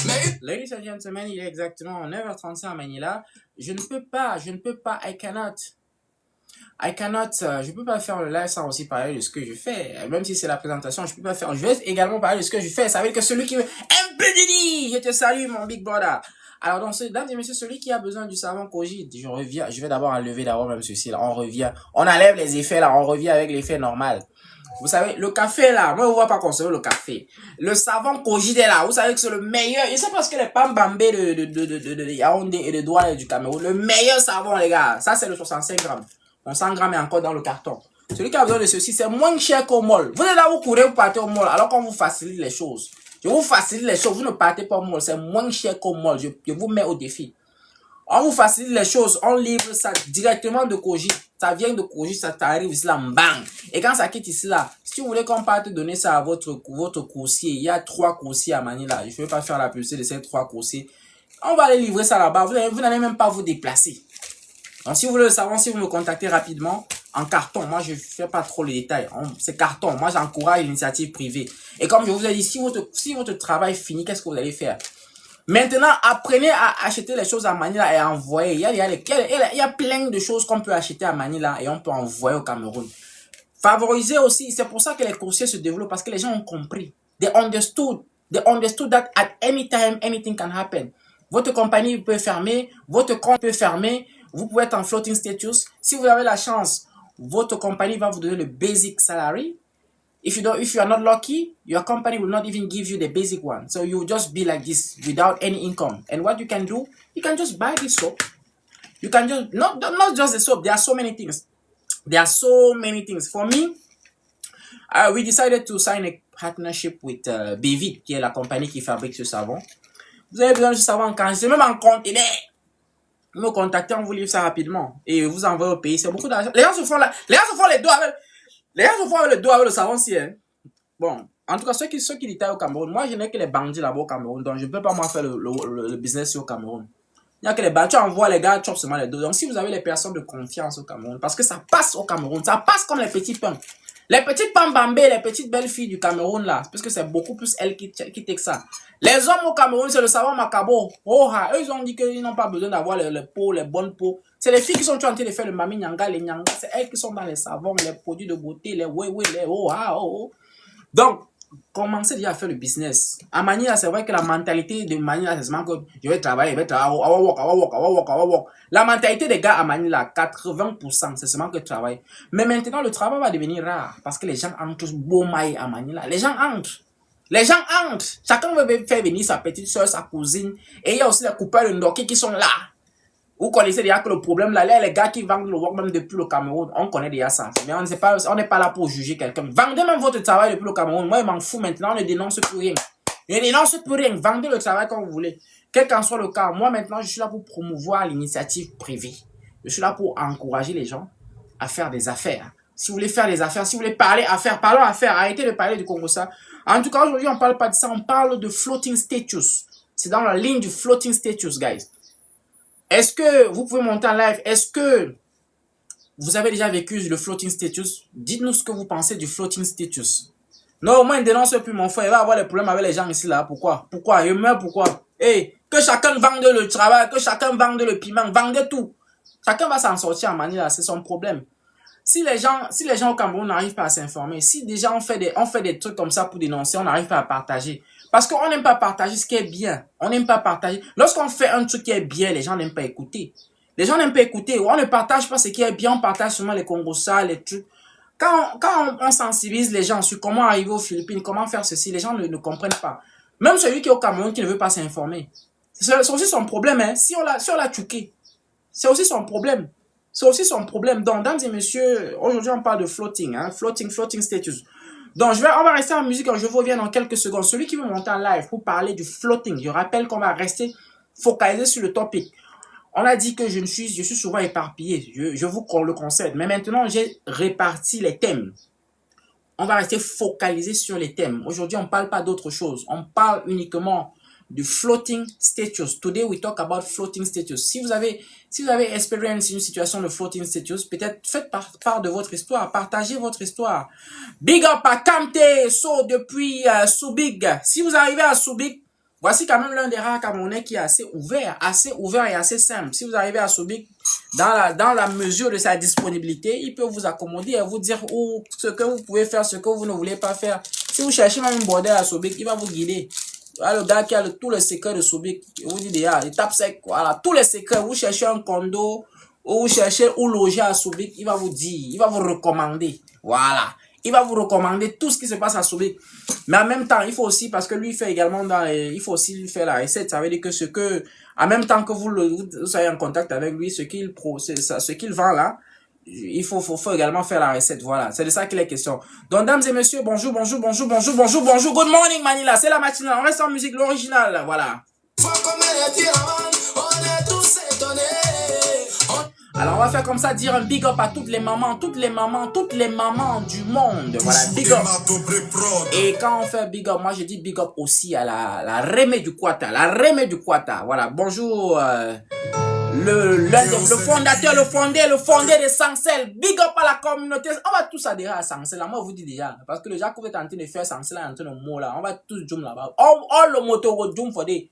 Mais... Ladies and gentlemen, il est exactement 9h35 à Manila. Je ne peux pas, je peux pas faire le live sans aussi parler de ce que je fais. Même si c'est la présentation, je peux pas faire. Je vais également parler de ce que je fais. Ça veut dire que celui qui veut un peu de je te salue, mon big brother. Alors, donc, dames et messieurs, celui qui a besoin du savon Cogit, je reviens. Je vais d'abord enlever même ceci, là. On revient. On enlève les effets, là. On revient avec l'effet normal. Vous savez, le café, là. Moi, je ne vois pas consommer le café. Le savon Cogit est là. Vous savez que c'est le meilleur. Et c'est parce que les pambambés de Yaoundé et de Douala et du Cameroun. Le meilleur savon, les gars. Ça, c'est le 65 grammes. Mon 100 grammes est encore dans le carton. Celui qui a besoin de ceci, c'est moins cher qu'au mall. Vous êtes là, vous courez, vous partez au mall, alors qu'on vous facilite les choses. Je vous facilite les choses, vous ne partez pas au mall, c'est moins cher qu'au mall. Je vous mets au défi. On vous facilite les choses, on livre ça directement de Cogit. Ça vient de Cogit, ça t'arrive ici là, bang. Et quand ça quitte ici là, si vous voulez qu'on parte donner ça à votre coursier, il y a 3 coursiers à Manila. Je ne vais pas faire la publicité de ces 3 coursiers. On va aller livrer ça là-bas. Vous n'allez même pas vous déplacer. Donc, si vous voulez le savoir, si vous me contactez rapidement, en carton, moi je ne fais pas trop les détails, c'est carton, moi j'encourage l'initiative privée. Et comme je vous ai dit, si votre travail finit, qu'est-ce que vous allez faire? Maintenant, apprenez à acheter les choses à Manila et à envoyer. Il y a plein de choses qu'on peut acheter à Manila et on peut envoyer au Cameroun. Favoriser aussi, c'est pour ça que les coursiers se développent, parce que les gens ont compris. They understood that at any time, anything can happen. Votre compagnie peut fermer, votre compte peut fermer, vous pouvez être en floating status. Si vous avez la chance, votre compagnie va vous donner le basic salary. If you are not lucky, your company will not even give you the basic one. So you will just be like this without any income. And what you can do, you can just buy this soap. You can just, not just the soap, there are so many things. For me, we decided to sign a partnership with Bevit, qui est la compagnie qui fabrique ce savon. Vous avez besoin de ce savon en quantité, même en conteneur. Vous me contactez, on vous livre ça rapidement. Et vous envoyez au pays. C'est beaucoup d'argent. Les gens se font les doigts avec le savon-ci, hein. Bon. En tout cas, ceux qui détaillent au Cameroun, moi, je n'ai que les bandits là-bas au Cameroun. Donc, je ne peux pas, moi, faire le business au Cameroun. Il n'y a que les bandits. Tu envoies les gars, chop seulement les dos. Donc, si vous avez les personnes de confiance au Cameroun, parce que ça passe au Cameroun. Ça passe comme les petits pains. Les petites pambambées, les petites belles filles du Cameroun là, parce que c'est beaucoup plus elles qui take ça. Les hommes au Cameroun, c'est le savon macabo. Oh, eux, ils ont dit qu'ils n'ont pas besoin d'avoir les peaux, les bonnes peaux. C'est les filles qui sont en train de faire le mami nyanga, les nyanga. C'est elles qui sont dans les savons, les produits de beauté, les les oh. Donc, commencez déjà à faire le business. À Manila, c'est vrai que la mentalité de Manila, c'est seulement que je vais travailler, work. La mentalité des gars à Manila, 80%, c'est seulement que travail. Mais maintenant, le travail va devenir rare parce que les gens entrent beau maille à Manila. Les gens entrent. Chacun veut faire venir sa petite soeur, sa cousine. Et il y a aussi les coupeurs de Ndoki qui sont là. Vous connaissez déjà que le problème là, les gars qui vendent le work même depuis le Cameroun, on connaît déjà ça. Mais on n'est pas là pour juger quelqu'un. Vendez même votre travail depuis le Cameroun. Moi, je m'en fous maintenant, on ne dénonce plus rien. Vendez le travail comme vous voulez. Quel qu'en soit le cas, moi maintenant, je suis là pour promouvoir l'initiative privée. Je suis là pour encourager les gens à faire des affaires. Si vous voulez faire des affaires, si vous voulez parler affaires, parlons affaires. Arrêtez de parler du Congo ça. En tout cas, aujourd'hui, on ne parle pas de ça, on parle de floating status. C'est dans la ligne du floating status, guys. Est-ce que vous pouvez monter en live? Est-ce que vous avez déjà vécu le floating status? Dites-nous ce que vous pensez du floating status. Non, moi, il ne dénonce plus mon frère. Il va avoir des problèmes avec les gens ici, là. Pourquoi? Pourquoi? Il meurt, pourquoi? Hey, que chacun vende le travail, que chacun vende le piment, vendez tout. Chacun va s'en sortir en Manila, c'est son problème. Si les gens au Cameroun n'arrivent pas à s'informer, si déjà on fait des trucs comme ça pour dénoncer, on n'arrive pas à partager. Parce qu'on n'aime pas partager ce qui est bien. On n'aime pas partager. Lorsqu'on fait un truc qui est bien, les gens n'aiment pas écouter. Les gens n'aiment pas écouter. On ne partage pas ce qui est bien, on partage seulement les congossas, les trucs. Quand on sensibilise les gens sur comment arriver aux Philippines, comment faire ceci, les gens ne comprennent pas. Même celui qui est au Cameroun qui ne veut pas s'informer. C'est aussi son problème, hein. Si on l'a tchouqué, c'est aussi son problème. C'est aussi son problème. Donc, dames et messieurs, aujourd'hui, on parle de floating, hein, floating status. Donc, on va rester en musique, je reviens dans quelques secondes. Celui qui veut monter en live pour parler du floating, je rappelle qu'on va rester focalisé sur le topic. On a dit que je suis souvent éparpillé, je vous le concède. Mais maintenant, j'ai réparti les thèmes. On va rester focalisé sur les thèmes. Aujourd'hui, on ne parle pas d'autre chose. On parle uniquement du floating status. Today, we talk about floating status. Si vous avez expérience une situation de floating status, peut-être faites part de votre histoire, partagez votre histoire. Big up à Kamte, So depuis Soubig. Si vous arrivez à Soubig, voici quand même l'un des rares Camerounais qui est assez ouvert et assez simple. Si vous arrivez à Soubig, dans la mesure de sa disponibilité, il peut vous accommoder et vous dire ce que vous pouvez faire, ce que vous ne voulez pas faire. Si vous cherchez même une bordel à Soubig, il va vous guider. Le gars qui a tous les secrets de Soubig, vous dit déjà, il tape sec, voilà, tous les secrets. Vous cherchez un condo, ou vous cherchez où loger à Soubig, il va vous dire, il va vous recommander. Voilà. Il va vous recommander tout ce qui se passe à Soubig. Mais en même temps, il faut aussi, parce que lui fait également il faut aussi lui faire la recette. Ça veut dire que en même temps que vous soyez en contact avec lui, ce qu'il vend là, il faut également faire la recette. Voilà. C'est de ça qu'il est question. Donc, dames et messieurs, bonjour. Good morning, Manila. C'est la matinale. On reste en musique, l'original. Voilà. Alors, on va faire comme ça, dire un big up à toutes les mamans du monde. Voilà, big up. Et quand on fait big up, moi je dis big up aussi à la Remé du Kwata. Voilà, bonjour, le fondateur, le fondé de Sancel. Big up à la communauté. On va tous adhérer à Sancel. Moi, je vous dis déjà. Parce que le Jacques est en train de faire Sancel, en train de mot là. On va tous jump là-bas. All le moto jump for des.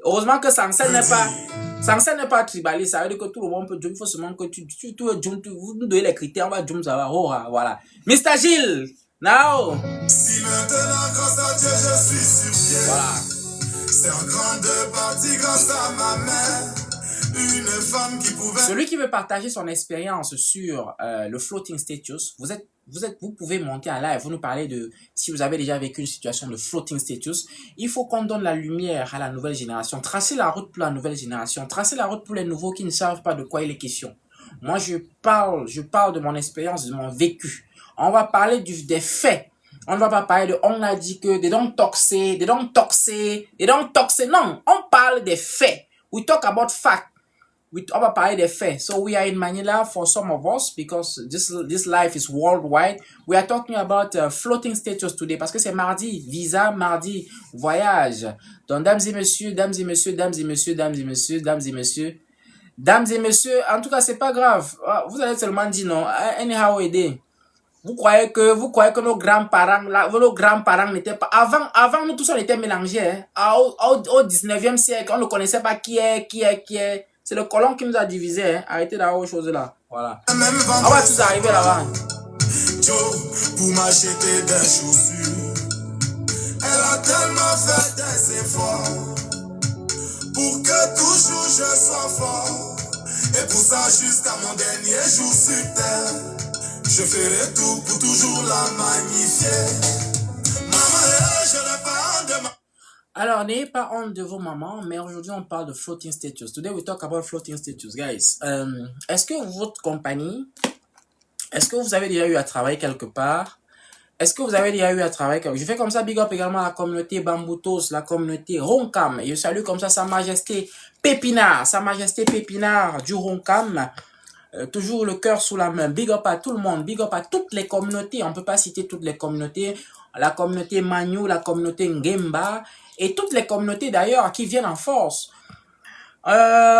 Heureusement que Sancel n'est pas tribaliste. Ça veut dire que tout le monde peut jump. Il faut seulement que tu jump. Vous nous donnez les critères. On va jump, ça va. Oh, voilà. Mr. Gilles. Now. Si maintenant, grâce à Dieu, je suis sur pied. Voilà. C'est en grande partie grâce à ma mère. Une femme qui pouvait... Celui qui veut partager son expérience sur le floating status, vous pouvez monter en live, vous nous parlez de si vous avez déjà vécu une situation de floating status. Il faut qu'on donne la lumière à la nouvelle génération, tracer la route pour la nouvelle génération, tracer la route pour les nouveaux qui ne savent pas de quoi il est question. Moi, je parle de mon expérience, de mon vécu. On va parler des faits. On ne va pas parler on a dit que they don't toxer. Non, on parle des faits. We talk about facts. On va parler des faits. So we are in Manila for some of us because this life is worldwide. We are talking about floating status today parce que c'est mardi visa, mardi voyage. Donc dames et messieurs, en tout cas c'est pas grave. Vous allez seulement dire non. Anyhow aider. Vous croyez que nos grands-parents n'étaient pas... Avant, nous tous on était mélangés. Hein. Au 19e siècle, on ne connaissait pas qui est. C'est le colon qui nous a divisés. Hein. Arrêtez d'avoir aux choses là. Voilà. On va tous arriver là-bas. Joe, pour m'acheter des chaussures. Elle a tellement fait des efforts. Pour que toujours je sois fort. Et pour ça jusqu'à mon dernier jour sur terre. Je ferai tout pour toujours la magnifier. Maman, je n'ai pas honte de ma... Alors, n'ayez pas honte de vos mamans, mais aujourd'hui, on parle de floating status. Today, we talk about floating status, guys. Est-ce que votre compagnie, est-ce que vous avez déjà eu à travailler quelque part? Est-ce que vous avez déjà eu à travailler quelque part? Je fais comme ça, big up également à la communauté Bamboutos, la communauté Roncam. Et je salue comme ça Sa Majesté Pépinard du Roncam. Toujours le cœur sous la main. Big up à tout le monde, big up à toutes les communautés. On ne peut pas citer toutes les communautés. la communauté Manyu, la communauté Ngemba, et toutes les communautés d'ailleurs qui viennent en force.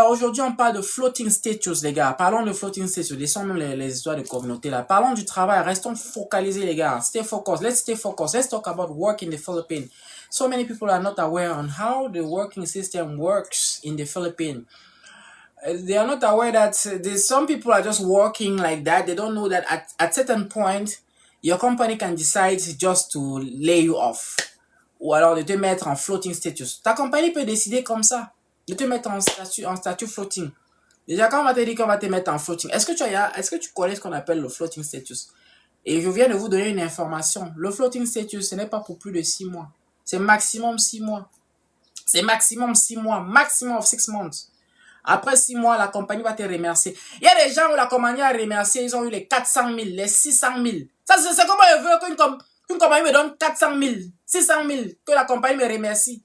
Aujourd'hui, on parle de floating status, les gars. Parlons de floating status. Laissons nous les histoires de communauté là. Parlons du travail. Restons focalisés, les gars. Stay focused. Let's stay focused. Let's talk about work in the Philippines. So many people are not aware on how the working system works in the Philippines. They are not aware that some people are just working like that. They don't know that at certain point, your company can decide just to lay you off. Ou alors de te mettre en floating status. Ta compagnie peut décider comme ça. De te mettre en statut floating. Déjà, quand on va te dire qu'on va te mettre en floating, est-ce que tu connais ce qu'on appelle le floating status? Et je viens de vous donner une information. Le floating status, ce n'est pas pour plus de 6 mois. C'est maximum 6 mois. C'est maximum 6 mois. Maximum of 6 months. Après 6 mois, la compagnie va te remercier. Il y a des gens où la compagnie a remercié, ils ont eu les 400 000, les 600 000. Ça, c'est comment je veux qu'une compagnie me donne 400 000, 600 000, que la compagnie me remercie.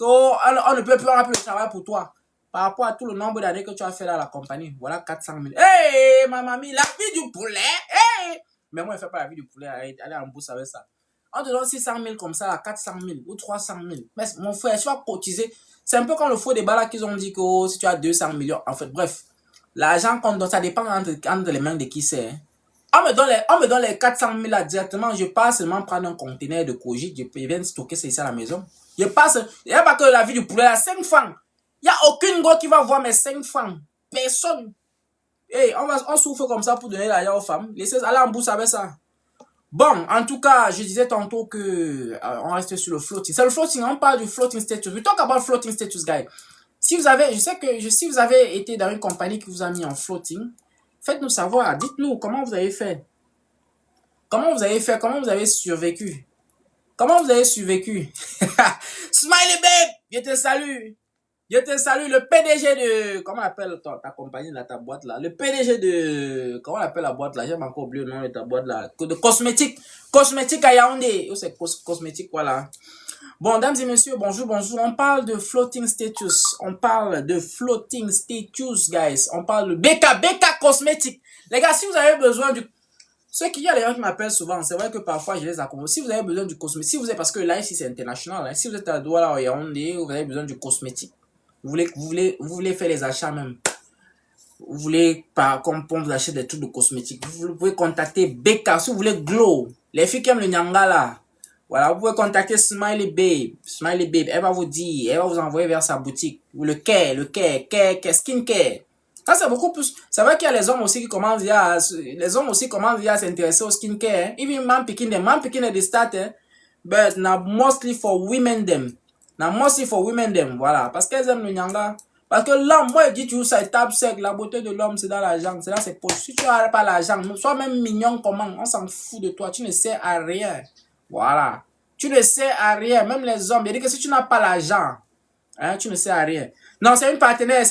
On ne peut plus avoir plus de travail pour toi. Par rapport à tout le nombre d'années que tu as fait dans la compagnie. Voilà 400 000. Hey, ma mamie, la vie du poulet. Hey! Mais moi, je ne fais pas la vie du poulet. Allez en bourse avec ça. On te donne 600 000 comme ça, 400 000 ou 300 000. Mais mon frère, tu vas cotiser. C'est un peu comme le faux débat là qu'ils ont dit que si tu as 200 millions. En fait, bref. L'argent qu'on donne, ça dépend entre les mains de qui c'est. Hein. On me donne les 400 000 là directement. Je passe seulement prendre un conteneur de Koji. Je viens stocker ça ici à la maison. Je passe. Il n'y a pas que la vie du poulet là. 5 francs. Il n'y a aucune go qui va voir mes 5 francs. Personne. Hey, on souffre comme ça pour donner l'argent aux femmes. Laissez aller en bourse avec ça. Bon, en tout cas, je disais tantôt que on reste sur le floating. C'est le floating, on parle du floating status. We talk about floating status, guys. Si vous avez été dans une compagnie qui vous a mis en floating, faites-nous savoir. Dites-nous comment vous avez fait. Comment vous avez survécu. Comment vous avez survécu. Smiley babe, je te salue. Je te salue, le PDG de... Comment on appelle ta compagnie, là, ta boîte, là? Le PDG de... Comment on appelle la boîte, là? J'ai encore oublié le nom de ta boîte, là. De cosmétique. Cosmétique à Yaoundé. Oh, c'est cosmétique, voilà. Bon, dames et messieurs, bonjour. On parle de floating status. On parle de floating status, guys. On parle de BK cosmétique. Les gars, si vous avez besoin du... Ceux qui y a les gens qui m'appellent souvent, c'est vrai que parfois je les accompagne. Si vous avez besoin du cosmétique, parce que là, ici, c'est international, hein. Si vous êtes à Douala ou Yaoundé, vous avez besoin du cosmétique. Vous voulez faire les achats même. Vous voulez, comme vous achetez des trucs de cosmétiques. Vous pouvez contacter BK. Si vous voulez glow. Les filles qui aiment le nyanga là. Voilà, vous pouvez contacter Smiley Babe. Smiley Babe, elle va vous dire, elle va vous envoyer vers sa boutique. Ou le care, skincare. Ça, c'est beaucoup plus. C'est vrai qu'il y a les hommes aussi qui commencent à s'intéresser au skincare. Hein. Even man picking the start, hein. But now mostly for women them. Voilà. Parce qu'elles aiment le nyanga. Parce que l'homme, moi, je dis toujours ça, étape sec. La beauté de l'homme, c'est dans l'argent. C'est dans ses poches. Si tu n'as pas l'argent, sois même mignon comment, on s'en fout de toi. Tu ne sers à rien. Voilà. Tu ne sers à rien. Même les hommes, je dis que si tu n'as pas l'argent, hein, tu ne sers à rien. Non, c'est une partenaire.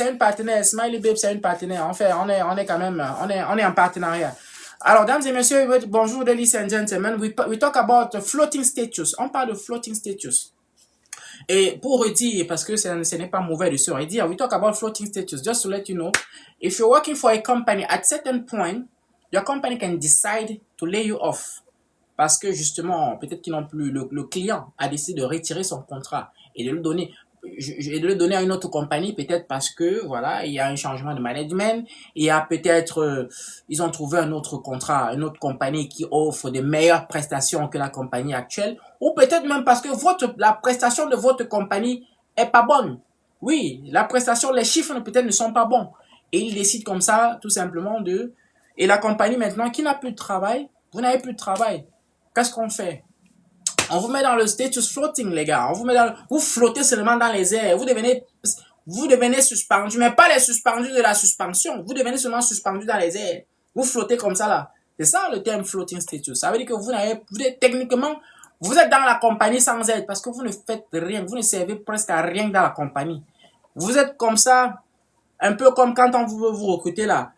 Smiley Babe, c'est une partenaire. En fait, on est quand même, on est en partenariat. Alors, dames et messieurs, bonjour, ladies and gentlemen. We talk about floating status. On parle de floating status. Et pour redire, parce que ce n'est pas mauvais de se redire, we talk about floating status, just to let you know, if you're working for a company, at certain point, your company can decide to lay you off. Parce que justement, peut-être qu'ils n'ont plus, le client a décidé de retirer son contrat et de le donner à une autre compagnie, peut-être parce que, voilà, il y a un changement de management, il y a peut-être, ils ont trouvé un autre contrat, une autre compagnie qui offre de meilleures prestations que la compagnie actuelle, ou peut-être même parce que la prestation de votre compagnie est pas bonne. Oui, la prestation, les chiffres peut-être ne sont pas bons. Et ils décident comme ça, tout simplement et la compagnie maintenant qui n'a plus de travail, vous n'avez plus de travail. Qu'est-ce qu'on fait? On vous met dans le status floating, les gars. Vous flottez seulement dans les airs. Vous devenez suspendu, mais pas les suspendus de la suspension. Vous devenez seulement suspendu dans les airs. Vous flottez comme ça, là. C'est ça, le terme floating status. Ça veut dire que techniquement, vous êtes dans la compagnie sans aide parce que vous ne faites rien. Vous ne servez presque à rien dans la compagnie. Vous êtes comme ça, un peu comme quand on veut vous recruter, là.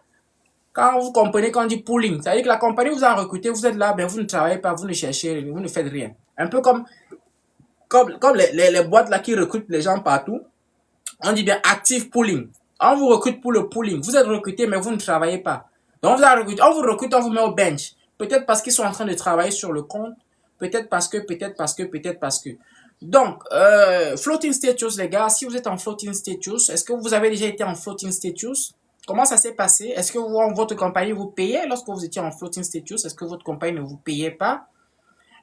Quand vous comprenez qu'on dit pooling, ça veut dire que la compagnie vous a recruté, vous êtes là, ben vous ne travaillez pas, vous ne cherchez, vous ne faites rien. Un peu comme les boîtes là qui recrutent les gens partout. On dit bien active pooling. On vous recrute pour le pooling. Vous êtes recruté, mais vous ne travaillez pas. Donc on vous recrute, on vous met au bench. Peut-être parce qu'ils sont en train de travailler sur le compte. peut-être parce que, peut-être parce que, peut-être parce que. Donc, floating status, les gars, si vous êtes en floating status, est-ce que vous avez déjà été en floating status? Comment ça s'est passé? Est-ce que votre compagnie vous payait lorsque vous étiez en floating status? Est-ce que votre compagnie ne vous payait pas?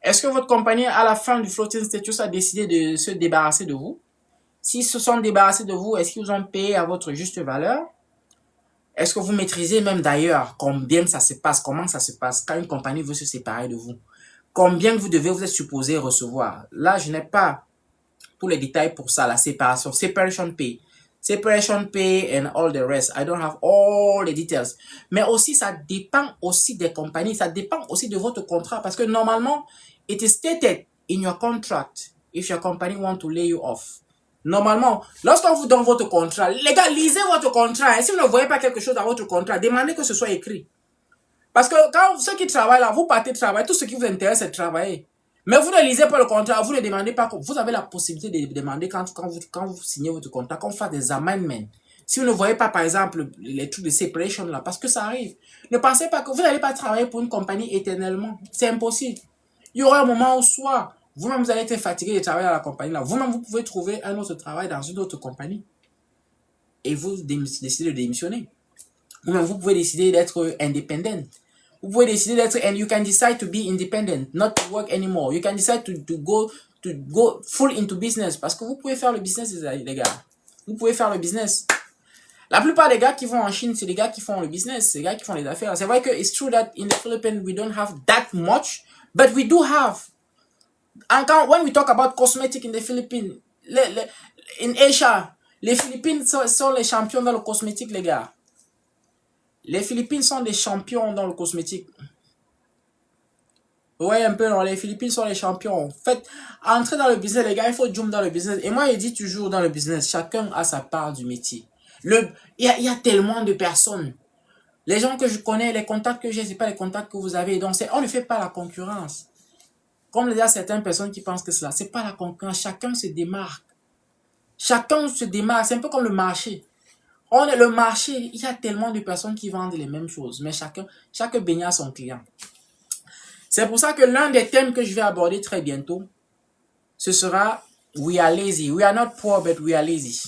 Est-ce que votre compagnie, à la fin du floating status, a décidé de se débarrasser de vous? S'ils se sont débarrassés de vous, est-ce qu'ils vous ont payé à votre juste valeur? Est-ce que vous maîtrisez même d'ailleurs combien ça se passe, comment ça se passe quand une compagnie veut se séparer de vous? Combien vous êtes supposé recevoir? Là, je n'ai pas tous les détails pour ça, la séparation, separation pay and all the rest. I don't have all the details. Mais aussi, ça dépend aussi des compagnies, ça dépend aussi de votre contrat parce que normalement, it is stated in your contract if your company want to lay you off. Normalement, lorsqu'on vous donne votre contrat, les gars, lisez votre contrat. Et si vous ne voyez pas quelque chose dans votre contrat, demandez que ce soit écrit. Parce que quand ceux qui travaillent là, vous partez travailler, tout ce qui vous intéresse, c'est de travailler. Mais vous ne lisez pas le contrat, vous ne demandez pas. Vous avez la possibilité de demander quand vous signez votre contrat, qu'on fasse des amendements. Si vous ne voyez pas, par exemple, les trucs de separation là, parce que ça arrive. Ne pensez pas que vous n'allez pas travailler pour une compagnie éternellement. C'est impossible. Il y aura un moment où soit vous-même vous allez être fatigué de travailler à la compagnie là. Vous-même vous pouvez trouver un autre travail dans une autre compagnie. Et vous décidez de démissionner. Vous-même vous pouvez décider d'être indépendant. Vous pouvez décider d'être, and you can decide to be independent, not to work anymore. You can decide to go full into business. Parce que vous pouvez faire le business, les gars. Vous pouvez faire le business. La plupart des gars qui vont en Chine, c'est les gars qui font le business, c'est les gars qui font les affaires. C'est vrai que it's true that in the Philippines, we don't have that much, but we do have. And when we talk about cosmetic in the Philippines, in Asia, les Philippines sont les champions dans le cosmétique, les gars. Les Philippines sont des champions dans le cosmétique. Ouais, un peu, non, les Philippines sont les champions. Faites, entrez dans le business, les gars, il faut jump dans le business. Et moi, je dis toujours dans le business, chacun a sa part du métier. Il y a tellement de personnes. Les gens que je connais, les contacts que j'ai, c'est pas les contacts que vous avez. Donc, on ne fait pas la concurrence. Comme il y a certaines personnes qui pensent que c'est pas la concurrence. Chacun se démarque. Chacun se démarque. C'est un peu comme le marché. Le marché, il y a tellement de personnes qui vendent les mêmes choses. Mais chaque baigneur a son client. C'est pour ça que l'un des thèmes que je vais aborder très bientôt, ce sera We are lazy. We are not poor, but we are lazy.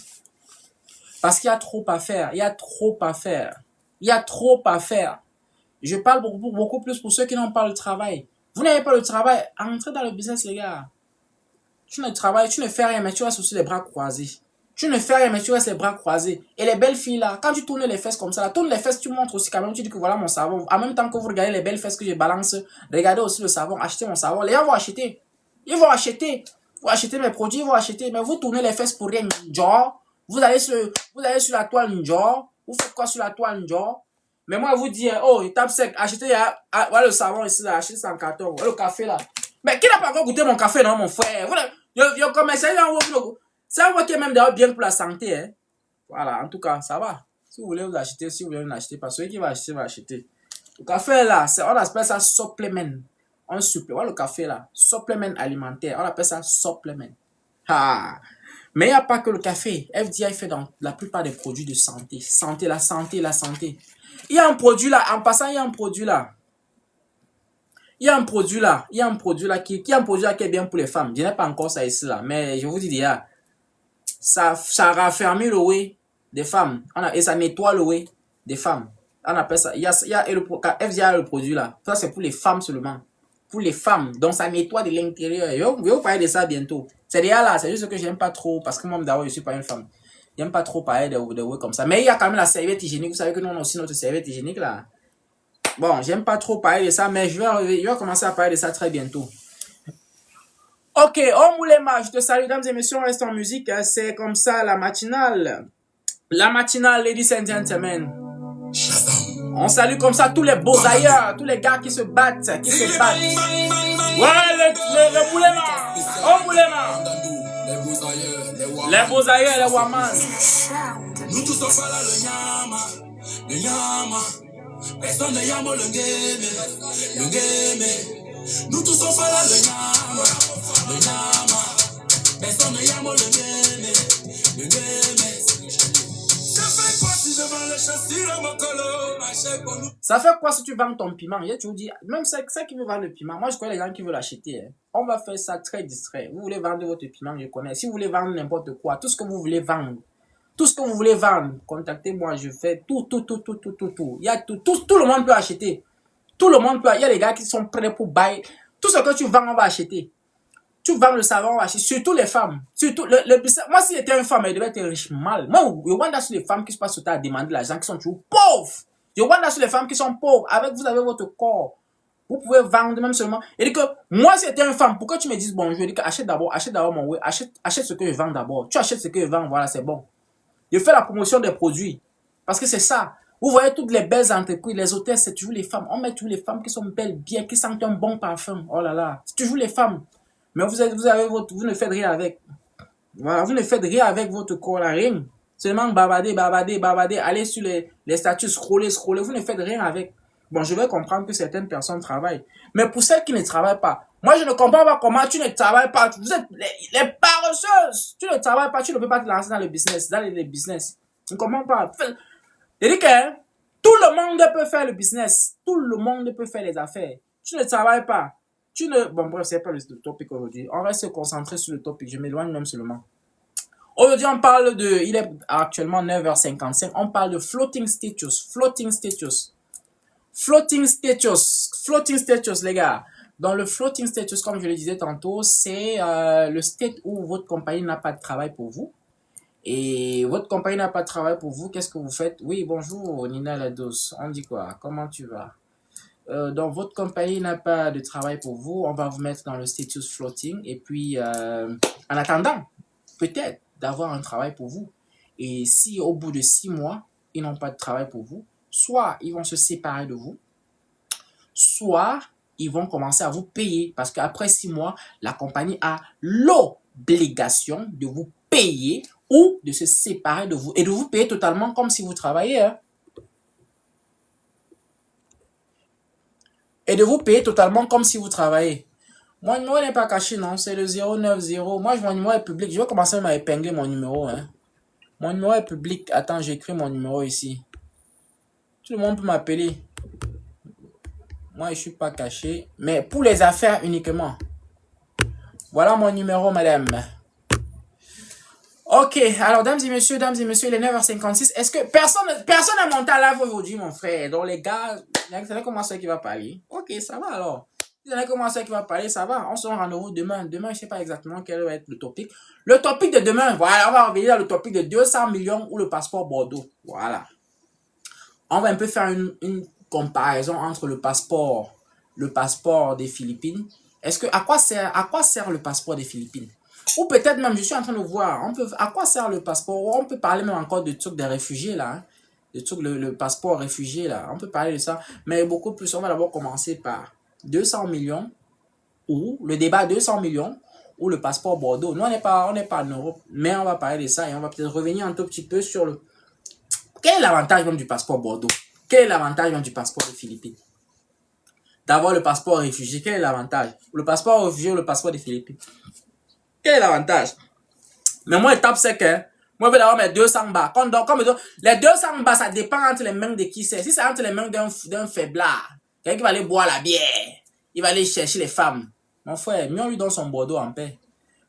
Parce qu'il y a trop à faire. Il y a trop à faire. Il y a trop à faire. Je parle beaucoup plus pour ceux qui n'ont pas le travail. Vous n'avez pas le travail, entrez dans le business, les gars. Tu ne travailles, tu ne fais rien, mais tu restes aussi les bras croisés. Tu ne fais rien, mais tu restes les bras croisés. Et les belles filles là, quand tu tournes les fesses comme ça, tourne les fesses, tu montres aussi quand même, tu dis que voilà mon savon. En même temps que vous regardez les belles fesses que je balance, regardez aussi le savon, achetez mon savon. Les gens vont acheter. Ils vont acheter. Vous achetez mes produits, ils vont acheter. Mais vous tournez les fesses pour rien. Genre, vous allez sur la toile, genre. Vous faites quoi sur la toile, genre? Mais moi, vous dis, oh, il tape sec, achetez, voilà le savon ici, là, achetez 114, voilà le café là. Mais qui n'a pas encore goûté mon café, non, mon frère? Yo, comme ça, c'est un qui est même d'ailleurs bien pour la santé, hein. Voilà, en tout cas, ça va. Si vous voulez vous acheter, si vous voulez vous acheter, parce que celui qui va acheter. Le café là, on appelle ça supplément. Voilà le café là, supplément alimentaire, on appelle ça supplément. Ah. Mais il n'y a pas que le café. FDI fait dans la plupart des produits de santé. La santé. Il y a un produit là, en passant, il y a un produit là qui est bien pour les femmes. Je n'ai pas encore ça ici là, mais je vous dis déjà, ça raffermit le whey des femmes. Et ça nettoie le whey des femmes. On appelle ça, FDI a le produit là. Ça c'est pour les femmes seulement. Pour les femmes, donc ça nettoie de l'intérieur. Je vais vous parler de ça bientôt. C'est déjà là, c'est juste que j'aime pas trop, parce que moi d'abord je suis pas une femme. J'aime pas trop parler de whey comme ça. Mais il y a quand même la serviette hygiénique. Vous savez que nous on a aussi notre serviette hygiénique là. Bon, j'aime pas trop parler de ça, mais je vais commencer à parler de ça très bientôt. Ok, oh Moulema, je te salue, mesdames et messieurs, on reste en musique. C'est comme ça la matinale. La matinale, ladies and gentlemen. On salue comme ça tous les beaux ailleurs, tous les gars qui se battent, Ouais, le Moulema. Oh Moulema. Les beaux ailleurs, les waman. Nous tous on fait là le nyama. Personne ne yama le game. Nous tous on fait là le nyama. Personne ne yama le game. Ça fait quoi si devant le Ça fait quoi si tu vends ton piment? Tu vous dis, même ça qui veut vendre le piment, moi je connais les gens qui veulent l'acheter. Hein. On va faire ça très distrait. Vous voulez vendre votre piment, je connais. Si vous voulez vendre n'importe quoi, tout ce que vous voulez vendre, contactez-moi, je fais tout. Il y a tout le monde peut acheter. Tout le monde peut, il y a les gars qui sont prêts pour bailler. Tout ce que tu vends, on va acheter. Tu vends le savon, on va acheter. Surtout les femmes. Surtout, moi, si j'étais une femme, elle devait être riche mal. Moi, je vois sur les femmes qui se passent sur ta à demander l'argent, qui sont toujours pauvres. Je vois sur les femmes qui sont pauvres. Avec vous avez votre corps. Vous pouvez vendre même seulement. Et dit que, moi, si j'étais une femme, pourquoi tu me dis bonjour? Je dis que achète d'abord mon way. Achète ce que je vends d'abord. Tu achètes ce que je vends, voilà, c'est bon. Je fais la promotion des produits. Parce que c'est ça. Vous voyez toutes les belles entreprises, les hôtels, c'est toujours les femmes. On met toujours les femmes qui sont belles, bien, qui sentent un bon parfum. Oh là là, c'est toujours les femmes. Mais vous ne faites rien avec. Voilà, vous ne faites rien avec votre corps, là, rien. Seulement babader. Allez sur les statuts, scroller. Vous ne faites rien avec. Bon, je vais comprendre que certaines personnes travaillent. Mais pour celles qui ne travaillent pas, moi, je ne comprends pas comment tu ne travailles pas. Vous êtes les paresseuses. Tu ne travailles pas, tu ne peux pas te lancer dans le business, Je ne comprends pas. C'est-à-dire que tout le monde peut faire le business. Tout le monde peut faire les affaires. Tu ne travailles pas. Bon, bref, c'est pas le topic aujourd'hui. On va se concentrer sur le topic. Je m'éloigne même seulement. Aujourd'hui, on parle il est actuellement 9h55. On parle de floating status, les gars. Dans le floating status, comme je le disais tantôt, c'est le state où votre compagnie n'a pas de travail pour vous. Et votre compagnie n'a pas de travail pour vous, qu'est-ce que vous faites? Oui, bonjour Nina Lados, on dit quoi? Comment tu vas? Donc votre compagnie n'a pas de travail pour vous, on va vous mettre dans le status floating. Et puis, en attendant, peut-être d'avoir un travail pour vous. Et si au bout de 6 mois, ils n'ont pas de travail pour vous, soit ils vont se séparer de vous, soit ils vont commencer à vous payer. Parce qu'après 6 mois, la compagnie a l'obligation de vous payer ou de se séparer de vous et de vous payer totalement comme si vous travaillez. Hein. Et de vous payer totalement comme si vous travaillez. Mon numéro n'est pas caché, non, c'est le 090. Moi, mon numéro est public. Je vais commencer à épingler mon numéro. Hein. Mon numéro est public. Attends, j'écris mon numéro ici. Tout le monde peut m'appeler. Moi, je ne suis pas caché. Mais pour les affaires uniquement. Voilà mon numéro, madame. Ok, alors, dames et messieurs, il est 9h56. Est-ce que personne n'a monté à live aujourd'hui, mon frère? Donc, les gars, vous savez comment c'est qui va parler? Ok, ça va alors. Vous savez comment c'est qui va parler? Ça va. On se rend rendez-vous demain. Demain, je ne sais pas exactement quel va être le topic. Le topic de demain, voilà, on va revenir dans le topic de 200 millions ou le passeport Bordeaux. Voilà. On va un peu faire une comparaison entre le passeport des Philippines. À quoi sert le passeport des Philippines? Ou peut-être même, je suis en train de voir, à quoi sert le passeport? On peut parler même encore de trucs des réfugiés là. Hein, de trucs, le passeport réfugié là. On peut parler de ça. Mais beaucoup plus, on va d'abord commencer par 200 millions ou le débat 200 millions ou le passeport Bordeaux. Nous, on n'est pas en Europe, mais on va parler de ça et on va peut-être revenir un tout petit peu sur le... Quel est l'avantage même du passeport Bordeaux? Quel est l'avantage même du passeport des Philippines? D'avoir le passeport réfugié, quel est l'avantage? Le passeport réfugié ou le passeport des Philippines? Quel est l'avantage? Mais moi, l'étape, c'est que moi, je vais d'avoir mes 200 bas. Les 200 bas, ça dépend entre les mains de qui c'est. Si c'est entre les mains d'un faiblard, quelqu'un qui va aller boire la bière, il va aller chercher les femmes. Mon frère, mieux on lui donne son Bordeaux en paix.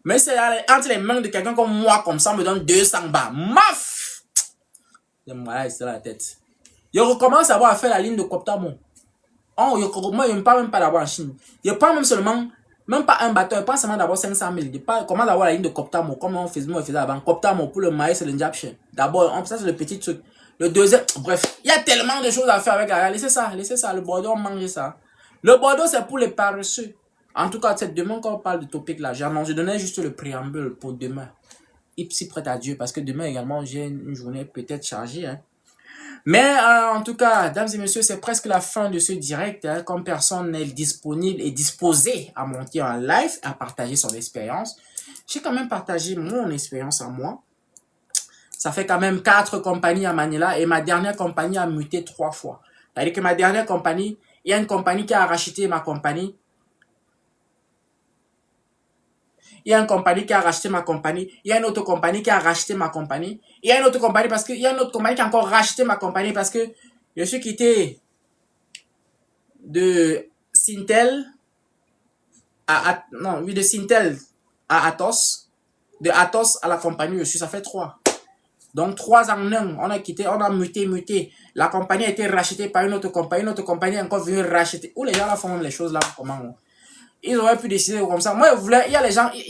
Mais c'est entre les mains de quelqu'un comme moi, comme ça, on me donne 200 bas. Maf! Voilà, c'est la tête. Je recommence à avoir fait la ligne de Coptamo. Moi, je ne parle même pas d'avoir en Chine. Je prends même seulement... Même pas un bateau, pas seulement d'avoir 500 000. Comment d'avoir la ligne de Coptamo, comme on faisait avant. Coptamo pour le maïs et l'injaption. D'abord, ça c'est le petit truc. Le deuxième, bref, il y a tellement de choses à faire avec la. Laissez ça. Le Bordeaux, on mange ça. Le Bordeaux, c'est pour les paresseux. En tout cas, c'est demain quand on parle de topic là. Je donnais juste le préambule pour demain. Ipsi prête à Dieu, parce que demain également, j'ai une journée peut-être chargée. Hein. Mais en tout cas, dames et messieurs, c'est presque la fin de ce direct. Hein, comme personne n'est disponible et disposé à monter en live, à partager son expérience, j'ai quand même partagé mon expérience à moi. Ça fait quand même 4 compagnies à Manila et ma dernière compagnie a muté 3 fois. C'est-à-dire que ma dernière compagnie, il y a une compagnie qui a racheté ma compagnie. Il y a une compagnie qui a racheté ma compagnie. Il y a une autre compagnie qui a racheté ma compagnie. Il y a une autre compagnie parce que il y a une autre compagnie qui a encore racheté ma compagnie parce que je suis quitté de Sintel de Sintel à Atos. De Atos à la compagnie, je suis, ça fait 3. Donc 3 en 1, on a quitté, on a muté. La compagnie a été rachetée par une autre compagnie est encore venue racheter. Où les gens là font les choses là, comment? Ils auraient pu décider comme ça. Moi, il y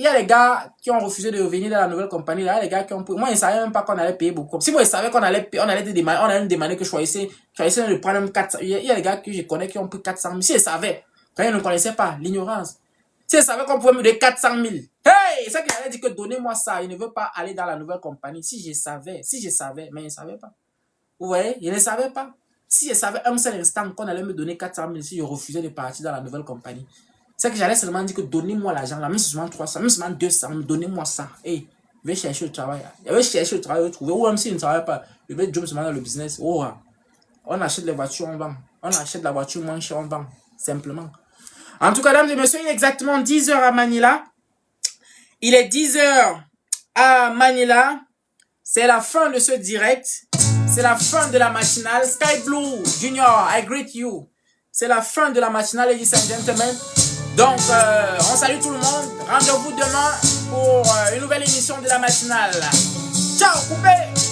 a les gars qui ont refusé de revenir dans la nouvelle compagnie. Là, il y a les gars qui ont... Moi, ils ne savaient même pas qu'on allait payer beaucoup. Si moi, ils savaient qu'on allait payer, on allait demander que je choisissais de prendre même 400. Il y a les gars que je connais qui ont pris 400 000. Si ils savaient, quand ils ne connaissaient pas, l'ignorance. Si ils savaient qu'on pouvait me donner 400 000. Hey! C'est ça qu'il allait dire que donnez-moi ça. Il ne veut pas aller dans la nouvelle compagnie. Si je savais, mais ils ne savaient pas. Vous voyez? Ils ne savaient pas. Si je savais un seul instant qu'on allait me donner 400 000 si je refusais de partir dans la nouvelle compagnie. C'est que j'allais seulement dire que donnez-moi l'argent, là, même seulement 300, même seulement 200, donnez-moi ça. Hey, je vais chercher le travail. Je vais chercher le travail, je vais trouver. Ou même s'il ne travaille pas, je vais job seulement dans le business. Oh, on achète les voitures, on vend. On achète la voiture moins chère, on vend. Simplement. En tout cas, mesdames et messieurs, il est exactement 10 h à Manila. Il est 10 h à Manila. C'est la fin de ce direct. C'est la fin de la matinale. Sky Blue Junior, I greet you. C'est la fin de la matinale, ladies and gentlemen. Donc, on salue tout le monde. Rendez-vous demain pour une nouvelle émission de la matinale. Ciao, coupé!